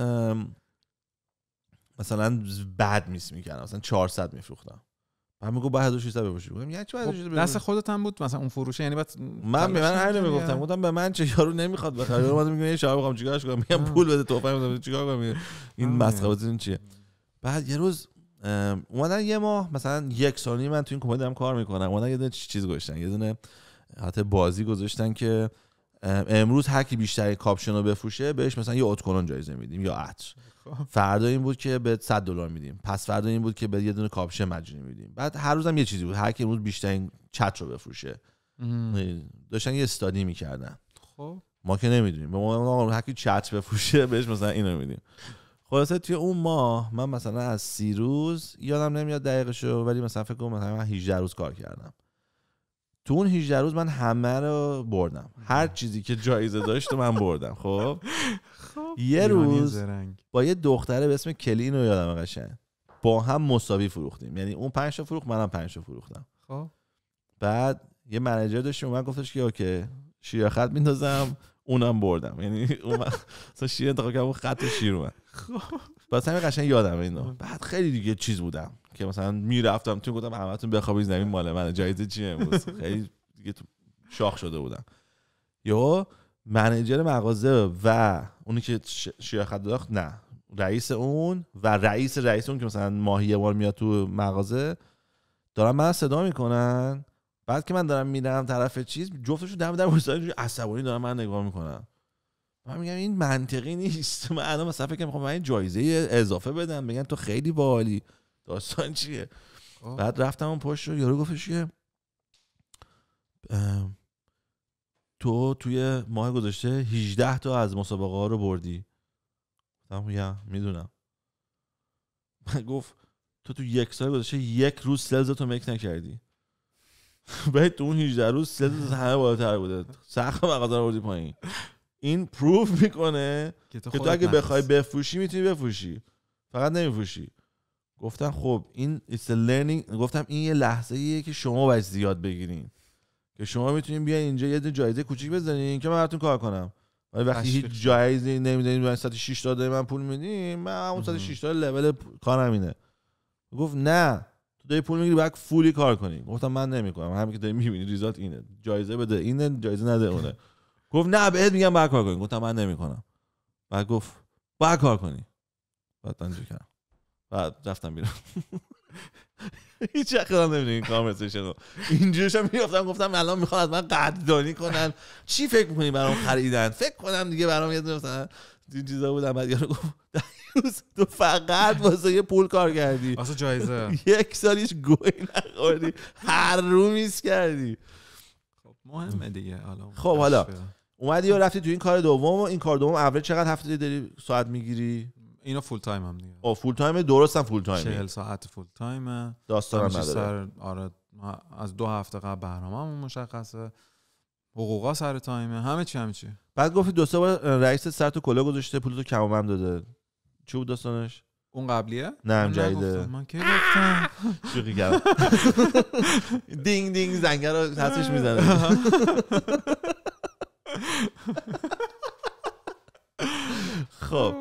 مثلا بعد میس می‌کردم مثلا 400 میفروختم. بعد میگه بعد 1600 بفروشی. میگم یعنی چی بعد دست خودت هم بود مثلا اون فروشه، یعنی بعد من همین میگفتم، گفتم به من چه یارو نمیخواد بخره، اومد میگه یه شاب میخوام چیکارش کنم، میگم پول بده توفا میدم چیکار کنم، این مسخره این چیه. بعد یه روز اومدن یه ماه مثلا 1 سال من تو این کمپانی دارم کار میکنم، اومدن یه دونه چیز گذاشتن، یه دونه حتی بازی گذاشتن که امروز هر کی بیشتر کاپشن رو بفروشه بهش مثلا یه اتکلون جایزه میدیم یا عطر. فردا این بود که به $100 میدیم، پس فردا این بود که به یه دونه کاپشن مجانی میدیم. بعد هر روزم یه چیزی بود، هر کی امروز بیشترین چت رو بفروشه. داشتن یه استادی میکردن. خب ما که نمیدونیم، ما هر کی چت بفروشه بهش مثلا اینو میدیم. خلاصه توی اون ماه من مثلا از 30 روز یادم نمیاد دقیقشو، ولی مثلا فکر کنم مثلا 18 روز کار کردم. تو اون 18 روز من همه رو بردم، هر چیزی که جایزه داشت من بردم. خب یه روز با یه دختره به اسم کلین رو یادم قشنگ با هم مساوی فروختیم، یعنی اون 5 تا فروخت منم 5 تا فروختم. خب بعد یه منیجر داشتیم اومد گفتش که اوکی شیر خط میندازم، اونم بردم، یعنی اون مثلا شیر انتخاب کردم، اون خط شیر اومد. خب بعد همین قشنگ یادم اینو. بعد خیلی دیگه چیز بودم که مثلا میرفتم تو گفتم همتون بخوابید زمین مال منه، جایزه چیه امروز. خیلی دیگه شاخ شده بودم. یا منیجر مغازه و اونی که شیر خط داخت، نه رئیس اون و رئیس اون که مثلا ماهی یه بار میاد تو مغازه، دارن من صدا میکنن. بعد که من دارم میرم طرف چیز، جفتشون دم در وسط عصبانی دارن من نگاه میکنن. من میگم این منطقی نیست. من الان مثلا فکر می‌کنم من این جایزه اضافه بدم، میگن تو خیلی باحالی، داستان چیه؟ بعد رفتم اون پشت رو، یارو گفتش که تو توی ماه گذشته 18 تا از مسابقه ها رو بردی. گفتم میدونم. گفت تو یک سال گذشته یک روز سلزتو مک نکردی. بعد تو اون 18 روز سلز همه بالاتر بوده، سقف مغازه رو بردی پایین. این پروف میکنه که تو اگه بخوای بفروشی میتونی بفروشی، فقط نمیفروشی. گفتم خب این it's a learning. گفتم این یه لحظه ایه که شما باید زیاد بگیرین، که شما میتونین بیاین اینجا یه جایزه کوچیک بزنین که من براتون کار کنم، ولی وقتی هیچ جایزه نمیدونین من 106 تا داری من پول میدین، من همون 106 تا لول کارم اینه. گفت نه تو داری پول میگیری باید فولی کار کنی. گفتم من نمیکنم، همین که داری میبینی ریزالت اینه، جایزه بده اینه، جایزه نده اونه. گفت نه بهت میگم باید کار کنی. گفتم من نمیکنم. بعد گفت باید کار کنی. بعد من اینجوری کردم، بعد رفتم بیرون. هیچ وقت نمیدونم این کانورسیشن رو اینجوریش هم میافتم. گفتم الان میخوان از من قدردانی کنن، چی فکر میکنی برام خریدن؟ فکر کنم دیگه برام یه دونه مثلا این چیزا بود. بعد یارو گفت تو فقط واسه یه پول کار کردی، واسه جایزه یک سالیش گوی نخوردی، هر رو میس کردی. خب مهمه دیگه. خب حالا اومدی و رفتی تو این کار دوم. این کار دوم اول چقدر هفته داری ساعت میگیری؟ اینو فول تایم هم دیگه. فول تایم درستم فول تایم 40 ساعت فول تایمه. داستانم نداره. آره از 2 هفته قبل برنامه‌مون مشخصه، حقوقا سر تایمه، همه چی. بعد گفتی 2-3 بار رئیس سر تو کلا گذاشته، پولتو کمام داده. چی بود داستانش؟ اون قبلیه؟ نه جدیده. من کی گفتم؟ شوخی کردم. دینگ دینگ زنگ رو حسش میزنه. خب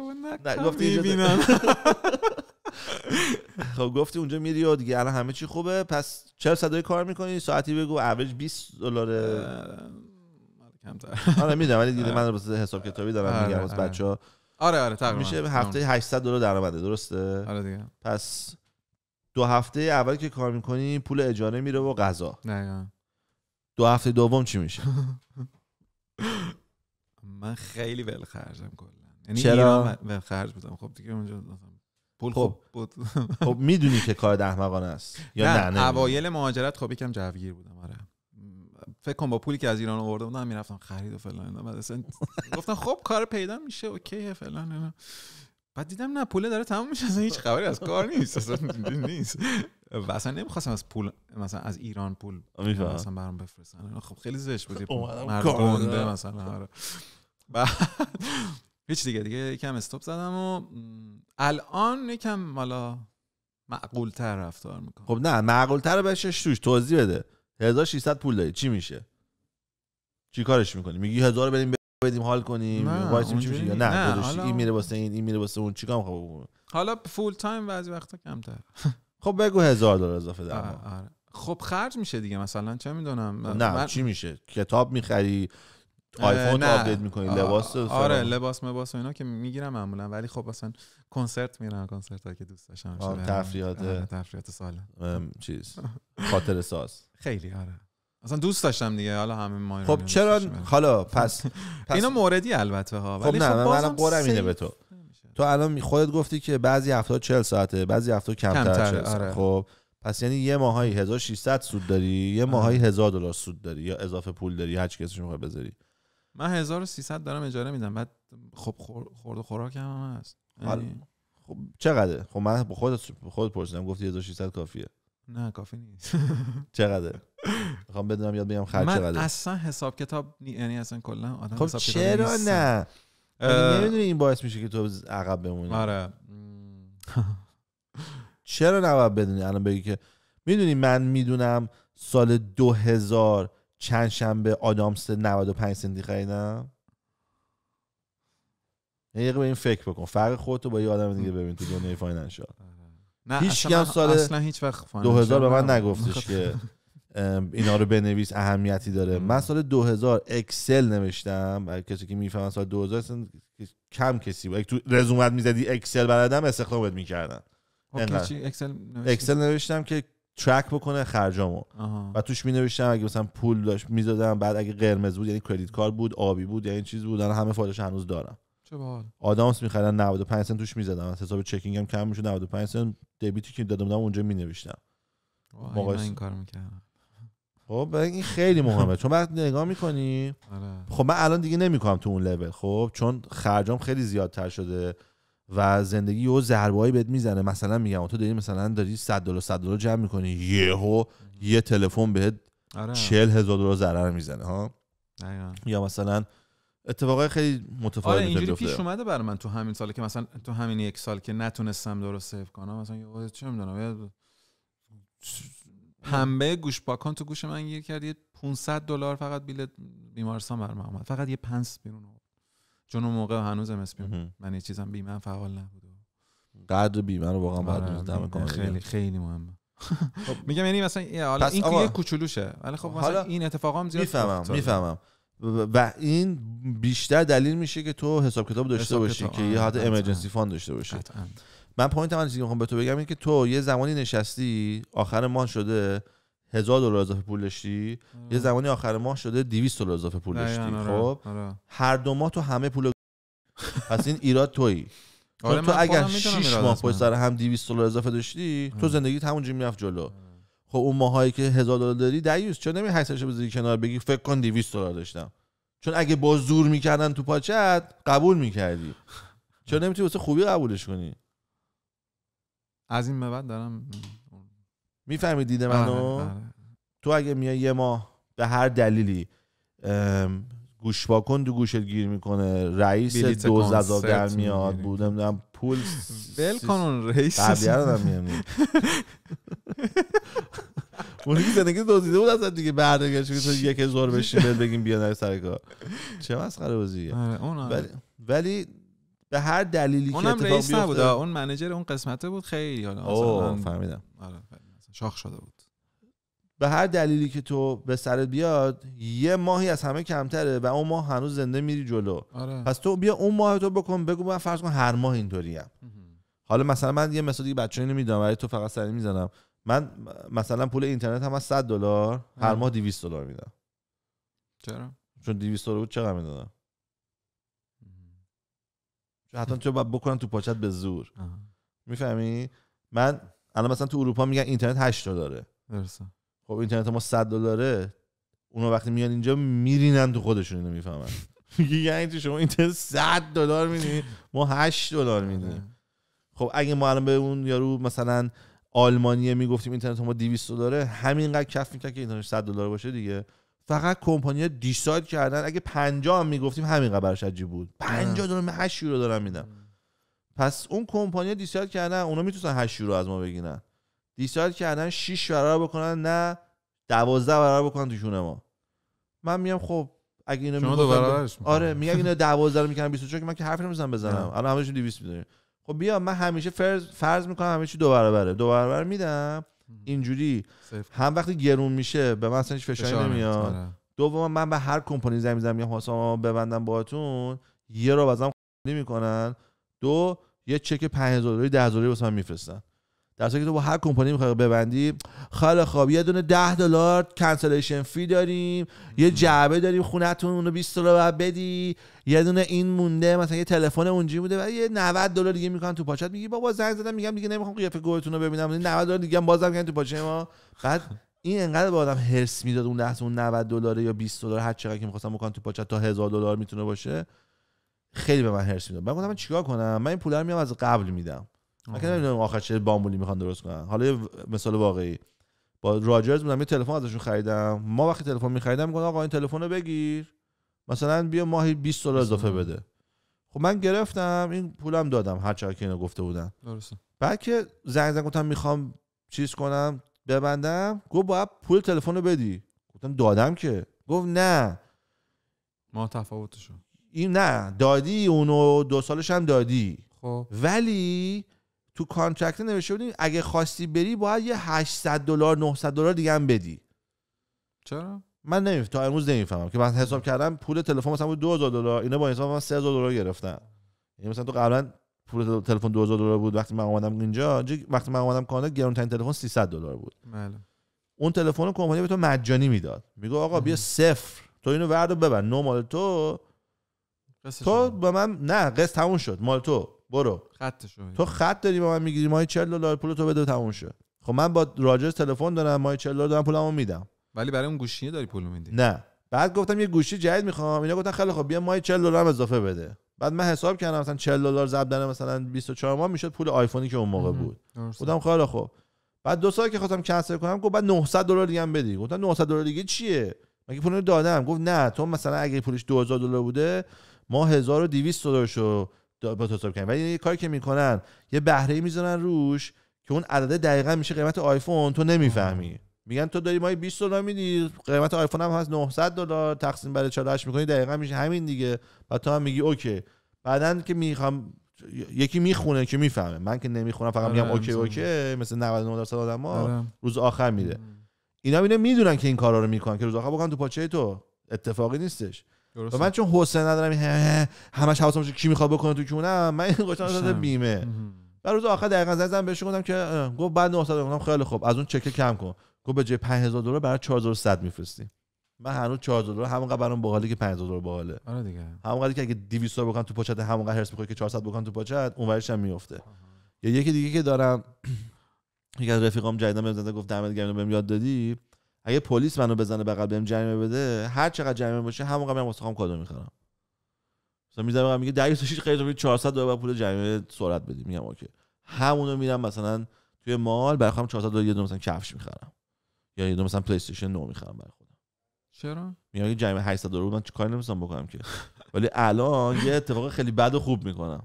گفتی خب گفتی اونجا میری و دیگه الان همه چی خوبه. پس 40 ساعت کار میکنی، ساعتی بگو اوریج $20. کمتر. آره میدونم، ولی دیگه من واسه حساب کتابی دارم میگم واسه بچه‌ها. آره تقریبا میشه هفته $800 درآمده، درسته؟ آره دیگه. پس 2 هفته اول که کار میکنی پول اجاره میره و غذا. نه 2 هفته دوم چی میشه؟ من خیلی ول خرجم کلا. یعنی چرا؟ ول خرج بودم. خب دیگه اونجا پول خب بود. خب میدونی که کار احمقانه است یا نه؟ اوایل مهاجرت خب یکم جوگیر بودم. آره فکر کنم با پولی که از ایران آورده بودم میرفتم خرید و فلان. بعد اصلا گفتم خب کار پیدا میشه اوکیه فلان. بعد دیدم نه پول داره تموم میشه، اصلا هیچ خبری از کار نیست، اصلا نیست. اصلا نمیخواستم از پول مثلا از ایران پول مثلا برام بفرستن. خب خیلی زشت بود مردم مثلا. آره هیچ دیگه یکم استاپ زدم و الان یکم حالا معقول تر رفتار میکنم. خب نه معقول تر بهش توش توضیح بده. 1600 پول داری چی میشه؟ چی کارش میکنی؟ میگی 1000 بدیم حال کنیم وایسیم چی میشه؟ یا نه داداش این میره واسه این میره واسه اون، چیکار میخوام؟ حالا فول تایم بعضی وقتا کمتر. خب بگو $1000 اضافه در ماه. آره خب خرج میشه دیگه. مثلا چه میدونم نه چی میشه؟ کتاب میخری، آیفون رو آپدیت میکنی، لباس آره لباس و اینا که میگیرم معمولا. ولی خب مثلا کنسرت میرم، کنسرتایی که دوست داشتم، تفریحات سالم چیز خاطر ساز خیلی. آره اصلا دوست داشتم دیگه. حالا همه ما خب چرا حالا پس اینا موردی البته ها. ولی خب نه من قرم اینه به تو الان خودت گفتی که بعضی هفته 40 ساعته، بعضی هفته کمتر 40 ساعت. خب پس یعنی یه ماهی 1600 سود داری، یه ماهی $1000 سود داری یا اضافه پول داری، هر چی کسیش میخواد بذاری. من 1300 دارم اجاره میدم. بعد خب خورد و خوراک هم هست. خب چقدره؟ خب من با خودت پرسیدم گفتی 1600 کافیه. نه کافی نیست. چقدره؟ میخوام بدونم یاد بگم خرج چقدره. من اصلا حساب کتاب یعنی اصلا کلا آدم خب حساب کتاب چرا نه؟ نمیدونی این باعث میشه که تو عقب بمونی. آره چرا نباید بدونی؟ الان بگی که میدونی من میدونم سال 2000 چند شنبه آدامس 95 سنتی خریدم. یه به این فکر بکن، فرق خودتو با یه آدم دیگه ببین تو دنیای فاینانشال. نه هیچ کم سال اصلا هیچ وقت 2000 به من نگفتش که اینا رو بنویس اهمیتی داره. من سال 2000 اکسل نوشتم. برای کسی که میفهمن سال 2000 کم کسی بود تو رزومت میزدی اکسل بلدم استخدامت میکردن. اکسل نوشتم که ترک بکنه خرجامو و توش مینوشتم اگه مثلا پول داشت میزدم، بعد اگه قرمز بود یعنی کردیت کارت بود، آبی بود یعنی چیز بود. همه فایلش هنوز دارم. چه باحال. آدامس میخریدن 95 سنت توش میزدم، از حساب چکینگم کم میشد 95 سنت دبیتی که داده بودم اونجا مینوشتم. موقع این کارو میکردم. خب این خیلی مهمه چون وقتی نگاه میکنی خب من الان دیگه نمیکنم تو اون لول خب چون خرجام خیلی زیادتر شده و زندگی یهو ضربه‌ای بهت میزنه. مثلا میگم تو داری $100 جمع میکنی یهو یه تلفن بهت $40,000 ضرر میزنه ها. یا مثلا اتفاقای خیلی متفاوتی اینجوری پیش اومده برای من تو همین سالی که مثلا تو همین یک سال که نتونستم درست سیو کنم مثلا چه میدونم پنبه گوش پاکن تو گوش من گیر کرد یه $500 فقط بیل بیمارستان برام اومد فقط یه پنس بیرون آورد چون اون موقع هنوز MSP من یه چیزم بیمه فعال نبود. قدر بیمه رو واقعا باید دم کنم خیلی خیلی مهمه. میگم یعنی مثلا حالا این که یه کوچولوشه ولی خب مثلا این اتفاقا هم زیاد میفهمم و این بیشتر دلیل میشه که تو حساب کتاب داشته باشی که یه حد امرجنسی فاند داشته باشی. من پوینتم من چیزی میخوام به تو بگم اینه که تو یه زمانی نشستی آخر ماه شده $1,000 اضافه پول داشتی یه زمانی آخر ماه شده $200 اضافه پول داشتی. خب هر 2 ماه تو همه پول پس این ایراد تویی. تو اگر 6 ماه پشت سر هم $200 اضافه داشتی تو زندگیت همونجوری میرفت جلو. خب اون ماهایی که $1,000 داری دیوس چرا نمی 800 بذاری کنار بگی فکر کن $200 داشتم چون اگه با زور میکردن تو پاچت قبول میکردی چرا نمیتونی واسه خوبی قبولش کنی؟ از این به بعد دارم میفهمی دید منو؟ تو اگه میای یه ماه به هر دلیلی گوش پاکن تو گوشت گیر میکنه رئیس دوز عذاب در میاد بودم نمیدونم پول ول کن اون رئیس قبلیه رو نمیدونم اونی که زندگی دوزیده بود اصلا دیگه برنگشت که تو 1,000 بشین بگیم بیا نری سر کار چه مسخره بازیه. ولی به هر دلیلی که اتفاق رئیس بیفته نبود اون منیجر اون قسمته بود خیلی حالا فهمیدم شاخ شده بود. به هر دلیلی که تو به سرت بیاد یه ماهی از همه کمتره و اون ماه هنوز زنده میری جلو. پس تو بیا اون ماه تو بکن بگو من فرض کن هر ماه اینطوریم. حالا مثلا من یه مثلا دیگه بچه‌ای نمیدونم ولی تو فقط سری میزنم من مثلا پول اینترنت هم از $100 هر ماه $200 میدم. چرا؟ چون $200 بود چقدر میدادم؟ چون حتما تو باید بکنن تو پاچت به زور. میفهمی؟ من الان مثلا تو اروپا میگن اینترنت $8 درسته. خب اینترنت ما $100 اونا وقتی میان اینجا میرینن تو خودشون اینو میفهمن. میگه یعنی تو شما اینترنت $100 میدی ما $8 میدیم. خب اگه ما الان به اون یارو مثلا آلمانیه میگفتیم اینترنت ما $200 همینقدر کف میکنه که اینترنت $100 باشه دیگه. فقط کمپانی‌ها دیساید کردن اگه 50 هم میگفتیم همینقدر براش عجیب بود. $50 من €8 دارم میدم. پس اون کمپانی‌ها دیساید کردن اونا میتونن €8 از ما بگیرن. دیساید کردن 6 برابر بکنن نه 12 برابر بکنن تو شونه ما. من میگم خب اگه اینو میگفتم آره میگم اینو 12 رو میکنم 24 که من که حرفی نمیزنم بزنم الان همه‌شون 200 میدونیم. خب بیا من همیشه فرض میکنم همه چی 2 برابر میدم اینجوری هم وقتی گرون میشه به من اصلا هیچ فشاری نمیاد. دوم من به هر کمپانی زنگ میزنم میگم واسه ببندم باهاتون یه رو بازم نمیکنن دو یه چک $5,000 $10,000 واسه من میفرستن. در صورتی که تو با هر کمپانی میخوای ببندی خیلی خوب یه دونه $10 کانسلیشن فی داریم یه جعبه داریم خونتون اونو $20 بعد بدی یه دونه این مونده مثلا یه تلفن اونجوری بوده و یه $90 دیگه میکنن تو پاچت میگی بابا زنگ زدم میگم دیگه نمیخوام قیافه گوهتون رو ببینم $90 دیگه هم بازم میگن تو پاچه ما. بعد این انقدر به آدم هرس میداد اون لحظه اون $90 یا $20 هر چقدر که میخواستم بکنم تو پاچت تا $1,000 میتونه باشه خیلی به من هرس میداد. من گفتم من چیکار کنم من این پولا رو میام از قبل میدم من که نمیدونم آخر چه بامبولی میخوان درست کنن. حالا یه مثال واقعی با راجرز بودم یه تلفن ازشون خریدم. ما وقتی تلفن میخریدم میگن آقا این تلفن رو بگیر مثلا بیا ماهی $20 اضافه بده. خب من گرفتم این پولم دادم هر چقدر که اینا گفته بودن. درسته. بعد که زنگ گفتم میخوام چیز کنم ببندم گفت باید پول تلفن رو بدی. گفتم دادم که. گفت نه ما تفاوتشو این نه دادی اونو 2 سالش هم دادی. خب ولی تو کانترکت نوشته بودیم اگه خواستی بری باید یه $800 $900 دیگه هم بدی. چرا؟ من نمیفهم تا امروز نمیفهمم که من حساب کردم پول تلفن مثلا بود $2,000 اینا با حساب من $3,000 گرفتن. یعنی مثلا تو قبلا پول تلفن $2,000 بود وقتی من اومدم اینجا وقتی من اومدم کانادا گرونترین تلفن $300 بود. بله. اون تلفن کمپانی به تو مجانی میداد. میگه آقا بیا صفر تو اینو وردو ببر نو مال تو به من نه قسط تموم شد مال تو برو تو خط داری با من میگیری ماهی $40 پول تو بده تموم شد. خب من با راجرز تلفن دارم ماهی $40 دارم پولمو میدم ولی برای اون گوشیه داری پول میدی؟ نه. بعد گفتم یه گوشی جدید میخوام. اینا گفتن خیلی خوب بیا ماهی $40 اضافه بده. بعد من حساب کردم مثلا $40 ضرب در مثلا 24 ماه میشد پول آیفونی که اون موقع بود. گفتم خیلی خوب. بعد 2 سال که خواستم کنسل کنم گفت بعد $900 دیگه هم بدی. گفتم $900 دیگه چیه؟ مگه پولو دادم؟ گفت نه تو مثلا اگه پولش $2000 بوده ما $1200 شو با تو حساب کنیم. ولی یه کاری که میکنن یه بهره‌ای میذارن روش که اون عدد دقیقاً میشه قیمت آیفون، تو نمیفهمی. میگن تو داری ماهی $20 میدی، قیمت آیفون هم هست $900 تقسیم بر 48 میکنی دقیقاً میشه همین دیگه. بعد تو هم میگی اوکی. بعدن که میخوام یکی میخونه که میفهمه، من که نمیخونم فقط میگم اوکی مثل 99% آدما روز آخر میره. اینا میدونن که این کارا رو میکنن که روز آخر بکنن تو پاچه تو، اتفاقی نیستش. و من چون حوصله ندارم همش حواسم باشه کی میخواد بکنه تو کونم، من این گوشم داده بیمه. و روز آخر دقیقاً زدم بهش گفتم که گفت بعد 900 گفتم خیلی خوب از اون چک کم کن. گفت به جای $5000 برای 4100 میفرستی. من هنوز $4000 همونقدر برام باحاله که $5000 باحاله. آره دیگه. همونقدر که اگه 200 بکنم تو پاچت همونقدر هرس می‌خوره که 400 بکنم تو پاچت، اونورش هم میفته. یا یکی دیگه که دارم، یکی از رفیقام جدیدا بهم زنگ گفت دمت گرم بهم یاد دادی، اگه پلیس منو بزنه بغل بهم جریمه بده، هر چقدر جریمه باشه همونقدر من واسه خودم کادو می‌خرم. مثلا میذارم میگه دریوسش خیلی $400 پول جریمه سرعت بدی، میگم اوکی. همونو میرم مثلا توی مال برای خودم $400 یه دونه مثلا کفش می‌خرم. یا یه دونه مثلا پلی استیشن 9 می‌خرم برای خودم. چرا؟ میگم اگه جریمه $800 بود من چه کاری نمی‌تونم بکنم که. ولی الان یه اتفاق خیلی بد و خوب میکنم،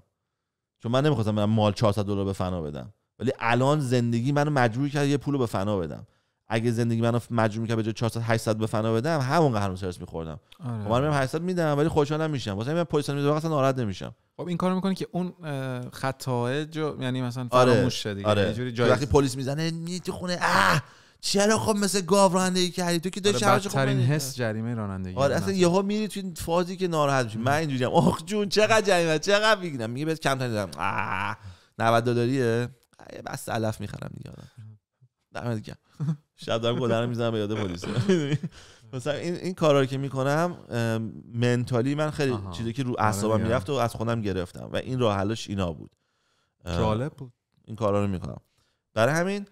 چون من نمیخواستم برم مال $400 به فنا بدم، ولی الان زندگی منو مجبور کرد یه پولو به فنا بدم. اگه زندگی منو مجبور می‌کرد به جای 400 800 به فنا بدم، همونقدر هنوز هرس می‌خوردم. آره. من میرم 800 میدم ولی خوشحالم میشم. واسه من پلیس میذاره اصلا ناراحت نمیشم. خب این کارو میکنه که اون خطاء یعنی مثلا فراموش شه دیگه. آره. یه جوری جای وقتی پلیس میزنه می تو خونه چرا خب مثل گاو رانندگی کردی تو که داشتی هر بدترین حس جریمه رانندگی. آره اصلا یهو میری تو این فازی که ناراحت میشی. من اینجوریم آخ جون چقدر جریمه چقدر میگیرم، میگه بهت کم دادم $90 بس علف میخرم دیگه. دارم دیگه شب دارم گلرم میزنم به یاد پلیس. مثلا این کارا رو که میکنم منتالی من خیلی چیزی که رو اعصابم میرفت و از خودم گرفتم و این راه حلش اینا بود. جالب بود. این کارا رو میکنم. برای همین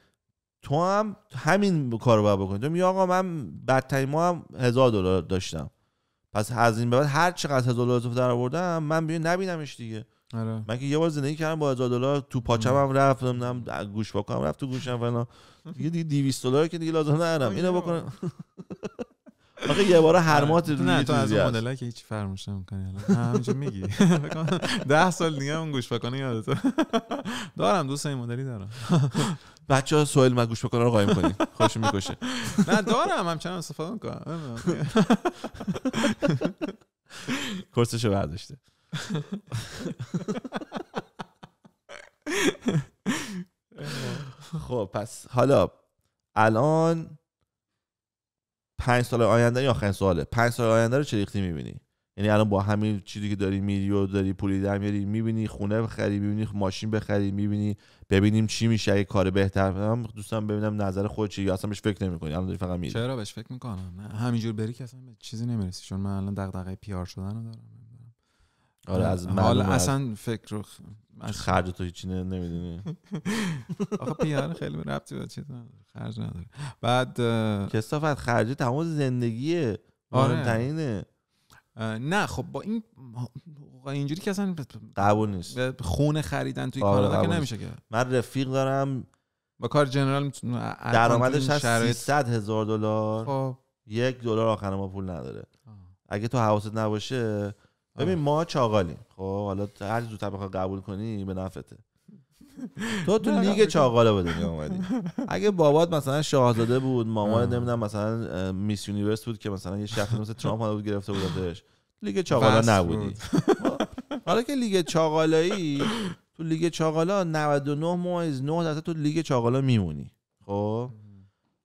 تو هم همین کارو باید بکنی. تو میگی آقا من بدترین ماه هم $1000 داشتم، پس از این به بعد هر چقدر $1000 اضافه در آوردم من ببین نبینمش دیگه. آره. من که یه بار زندگی کردم با $1000 تو پاچم هم رفتم گوش پاکم رفت تو گوشم فلان دیگه $200 که دیگه لازم ندارم اینو بکنم. آخه یه بار هر ماه نه تو از اون مدلای که هیچ فراموش نمی‌کنی الان همینجا میگی 10 سال دیگه اون گوش پاکنه یادت دارم دوست این مدلی دارم. بچه‌ها سوال من گوش پاکنه رو قایم کنی خودشون میکشه. نه دارم همچنان استفاده می‌کنم. کورسشو برداشته. خب پس حالا الان 5 سال آینده یا آخرین سواله، 5 سال آینده رو چه ریختی می‌بینی؟ یعنی الان با همین چیزی که داری میری و داری پولی در میاری می‌بینی خونه بخری، می‌بینی ماشین بخری، می‌بینی ببینیم چی میشه اگه کار بهتر. من دوستم ببینم نظر خودت چیه، اصلا بهش فکر نمی‌کنی الان داری فقط میری؟ چرا بهش فکر می‌کنم؟ نه همینجور بری که اصلا به چیزی نمیرسی، چون من الان دغدغه پی‌آر شدن رو دارم. آره از حالا اصلا فکر رو از خرج تو هیچی نمیدونی. آخه پی‌آر خیلی ربطی به چیز نداره، خرج نداره. بعد کثافت خرج تمام زندگیه. مهمترینه. نه خب با این اینجوری که اصلا قبول نیست. خونه خریدن توی کانادا که نمیشه که. من رفیق دارم با کار جنرال درآمدش هست $300,000. خب $1 آخر ما پول نداره. اگه تو حواست نباشه ببین ما چاغالیم. خب حالا هر چیز زودتر بخوای قبول کنی به نفعته. تو لیگ چاغالا به دنیا اومدی. اگه بابات مثلا شاهزاده بود، مامانت نمیدونم مثلا میس یونیورس بود که مثلا یه شخصی مثل ترامپ بود گرفته بودش، لیگ چاغالا نبودی. حالا که لیگ چاغالایی، تو لیگ چاغالا 99.9% تو لیگ چاغالا میمونی. خب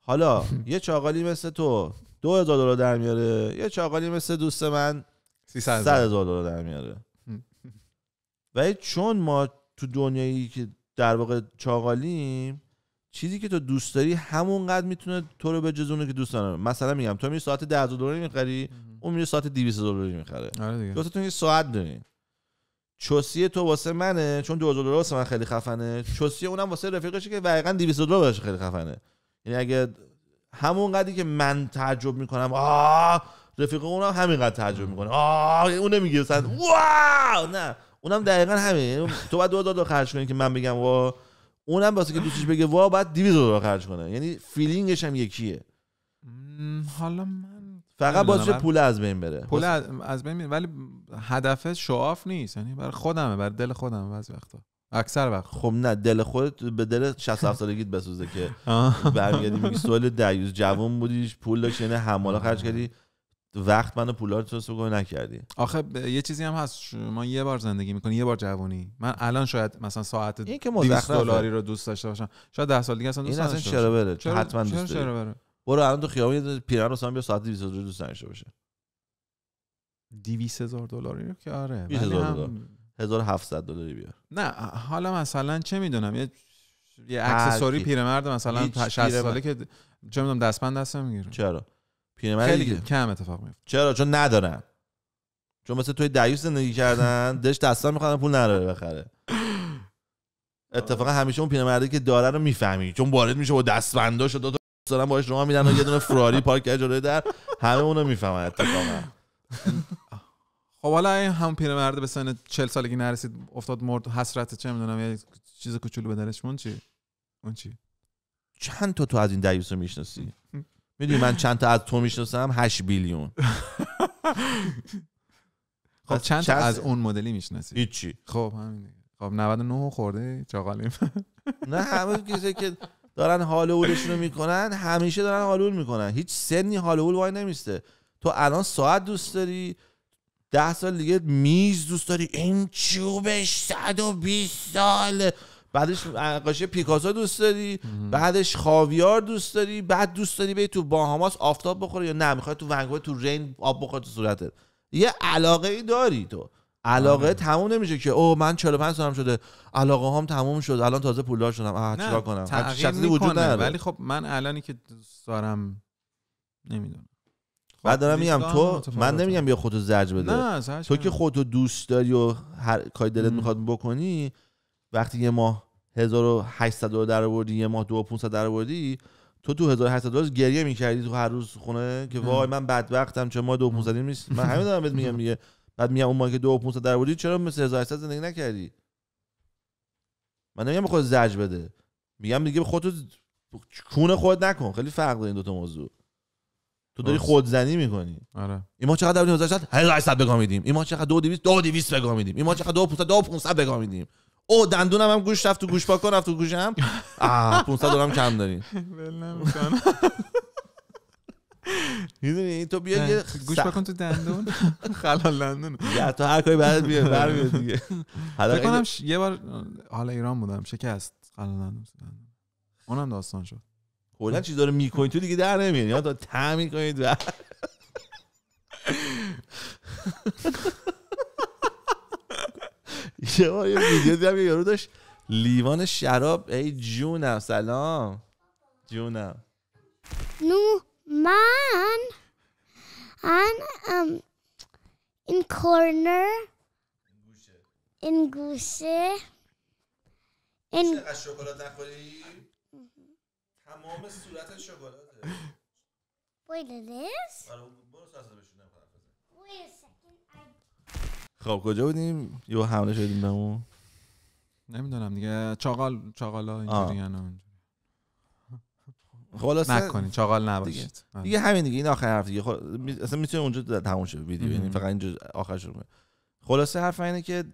حالا یه چاغالی مثل تو $2,000 در میاره، یه چاغالی مثل دوست من $300,000 در میاره. ولی چون ما تو دنیایی که در واقع چاغالیم، چیزی که تو دوست داری همونقدر میتونه تو رو بجزونه که دوست دارم. مثلا میگم تو میری ساعت $10,000 میخری، اون میره ساعت $200 میخره. آره دیگه. تو یه ساعت دارین. چوسی تو واسه منه چون $2,000 واسه من خیلی خفنه، چوسی اونم واسه رفیقشه که واقعا $200 براش خیلی خفنه. یعنی اگه همون قدری که من تعجب میکنم رفیق اونم همینقدر تعجب میکنه اون نمیگه مثلا واو، نه اونم دقیقاً همین. تو باید $2 خرج کنی که من بگم وا، اونم واسه که دوستش بگه وا باید $200 خرج کنه. یعنی فیلینگش هم یکیه. حالا من فقط باشه پول از بین بره، پول از بین میره، ولی هدف شواف نیست. یعنی برای خودمه، برای دل خودمه بعضی وقتا، اکثر وقت. خب نه، دل خودت به دل 67 سالگیت بسوزه که برمیگردی میگی سوال دیوز جوان بودی، پول داشتی، یعنی حمالا خرج کردی، وقت منو پولارت تو سوگو نکردی. آخه یه چیزی هم هست، ما یه بار زندگی میکنی، یه بار جوونی. من الان شاید مثلا ساعت $200 رو دوست داشته باشم، شاید 10 سال دیگه اصلا دوست نداشته باشم. این اصلا چرا بره؟ حتما دوست داری. برو الان تو خیابون پیرهن واسه من بیا ساعت $200 دوست نداشته باشه. $200,000 رو که آره، $1700 بیار. نه حالا مثلا چه میدونم یه اکسسوری پیرمرد مثلا 60 ساله که چه میدونم دستبند دست نمیگیره. چرا؟ پیرمرد خیلی کم اتفاق میفته. چرا؟ چون ندارن. چون مثلا توی دیوس زندگی کردن، دش دستان میخوادن پول نداره بخره. اتفاقا همیشه اون پیرمردی که داره رو میفهمی، چون وارد میشه با دستبنداش دو تا مثلا باهاش راه میدن و یه دونه فراری پارک کرده جلوی در، همه اونو میفهمن اتفاقا. خب حالا این هم پیرمرد به سن 40 سالگی نرسید، افتاد مرد، حسرت چه میدونم یه چیز کوچولو به دلش مون چی؟ اون چی؟ چند تا تو از این دیوس رو میشناسی؟ میدونی من چند تا از تو میشناسم؟ 8 بیلیون. خب چند تا از اون مدلی میشناسی؟ هیچی. خب همین دیگه. خب 99 خورده چاقالیم. نه همه کسی که دارن حال و حولشون رو میکنن همیشه دارن حال و حول میکنن، هیچ سنی حال و حول وای نمیسته. تو الان ساعت دوست داری، 10 سال دیگه میز دوست داری، این چوبش 120 ساله، بعدش نقاشی پیکاسو دوست داری، بعدش خاویار دوست داری، بعد دوست داری بری تو باهاماس آفتاب بخوره، یا نه میخوای تو ونکوور تو رین آب بخوره تو صورتت. یه علاقه ای داری تو، علاقه تموم نمیشه که او من 45 سالم شده علاقه هم تموم شد الان تازه پولدار شدم چیکار کنم. تغییر وجود نداره. ولی خب من الانی که دوست دارم نمیدونم. بعد دارم میگم تو، من نمیگم بیا خودتو زجر بده. نه تو که خودتو دوست داری و هر کاری دلت میخواد بکنی، وقتی یه ماه $1800 در آوردی، یه ماه $2500 در آوردی، تو $1800 گریه میکردی تو هر روز خونه که وای من بدبختم چه ماه 2500 نیست. من همین دارم بهت میگم دیگه. بعد میگم اون ماه که 2500 در آوردی چرا مثل 1800 زندگی نکردی؟ من نمیگم خودت زجر بده، میگم دیگه خودت کون خود نکن. خیلی فرق داره این دو تا موضوع. تو داری خودزنی میکنی. آره. این ما چقدر در 1800 بگا میدیم، این ما چقدر 2200 بگا میدیم، این ما چقدر 2500 بگا میدیم. او دندونم هم گوش رفت تو گوش پاک کن، رفت تو گوشم $500 هم کم داریم. ول نمیکنه. میدونی تو بیا یه گوش بکن تو دندون، خلال دندون. یا تو هر کاری بعد بیاد برمیاد دیگه. فکر کنم یه بار حالا ایران بودم شکست خلال دندون. اونم داستان شد. کلا چیزا رو میکنی تو دیگه در نمیاد، یا تو تعمیر کنید و یه ویدیو دیدم یه یارو داشت لیوان شراب. ای جونم سلام جونم. نو من این کورنر این گوشه این چقدر شکلات نخوری؟ تمام صورت شکلاته. Wait it is? برو ساسا بشونم. خب کجا بودیم؟ یه حمله شدیم بهمون. نمیدونم دیگه. چاقالا اینجوریه. خلاصه نکنین چاقال نباشید دیگه همین دیگه. این آخر حرف دیگه. اصلا میتونه اونجا تموم شه ویدیو، یعنی فقط اینجا آخرش رو. خلاصه حرف اینه که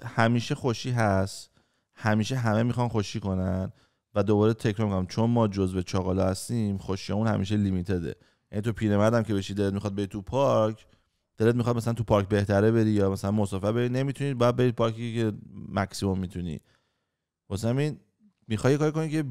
همیشه خوشی هست، همیشه همه میخوان خوشی کنن و دوباره تکرار میکنم چون ما جزو چاقالا هستیم خوشیامون همیشه لیمیتده. یعنی تو پیرمردم که بشی دلت میخواد بری تو پارک، دلت میخواد مثلا تو پارک بهتره بری یا مثلا مسافر بری، نمیتونی، باید بری پارکی که ماکسیمم میتونی. واسه همین میخوای کاری کنی که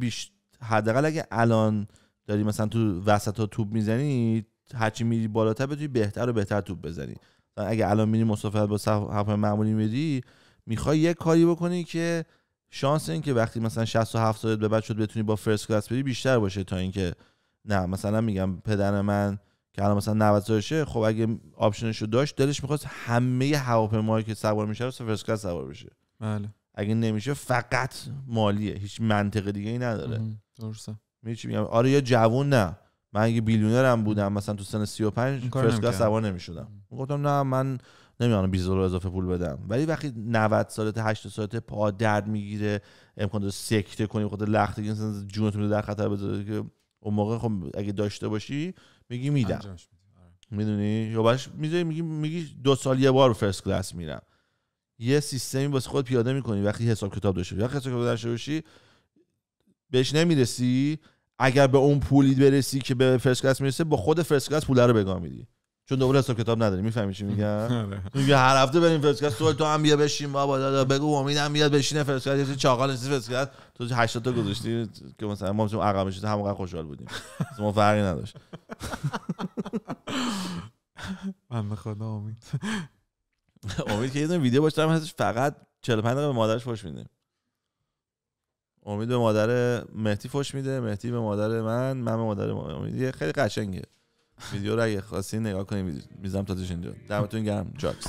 حداقل اگه الان داری مثلا تو وسطا توپ میزنی، هرچی میری بالاتر بتونی بهتر و بهتر توپ بزنی. مثلا اگه الان میری مسافرت با هواپیمای معمولی میری، میخوای یه کاری بکنی که شانس این که وقتی مثلا 67 سالت به بعد شد بتونی با فرست کلاس بری بیشتر باشه تا اینکه نه. مثلا میگم پدر من که الان مثلا 90 سالشه، خب اگه آپشنشو داشت دلش میخواست همه هواپیمایی که سوار میشه رو فرست کلاس سوار بشه. بله. اگه نمیشه فقط مالیه، هیچ منطق دیگه ای نداره. درسته. می‌دونی چی میگم؟ آره یا جوون نه، من اگه بیلیونرم بودم مثلا تو سن 35 فرست کلاس سوار نمی‌شدم. گفتم نه من نمی‌دونم $20 اضافه پول بدم. ولی وقتی 90 سالته 80 سالته پا درد میگیره، امکان داره سکته کنی، بخاطر لختگی مثلا جونت در خطر بذاره که اون موقع خب اگه داشته باشی میگی میدم. میدونی یا باش میگی 2 سال یه بار فرست کلاس میرم. یه سیستمی واسه خود پیاده میکنی وقتی حساب کتاب داشته باشی. وقتی حساب کتاب داشته باشی بهش نمیرسی، اگر به اون پولی برسی که به فرست کلاس میرسه با خود فرست کلاس پول رو بگاه میدی، چون دوباره حساب کتاب نداری. میفهمی چی میگم؟ میگه هر هفته بریم فرست کلاس، تو هم بیا بشین بابا دادا، بگو امیدم بیاد بشینه فرست کلاس، یه چاقال نشستی فرست کلاس، تو 80 تا گذاشتی که مثلا ما عقب میشد همونقدر خوشحال بودیم، ما فرقی نداشت. من خدا امید که یه دونه ویدیو باشه هستش فقط 45 دقیقه به مادرش فوش میده. امید به مادر مهدی فوش میده، مهدی به مادر من به مادر امید. خیلی قشنگه ویدیو رو، اگه خواستین نگاه کنید میذارم تازش اینجا. دمتون گرم. جاکس.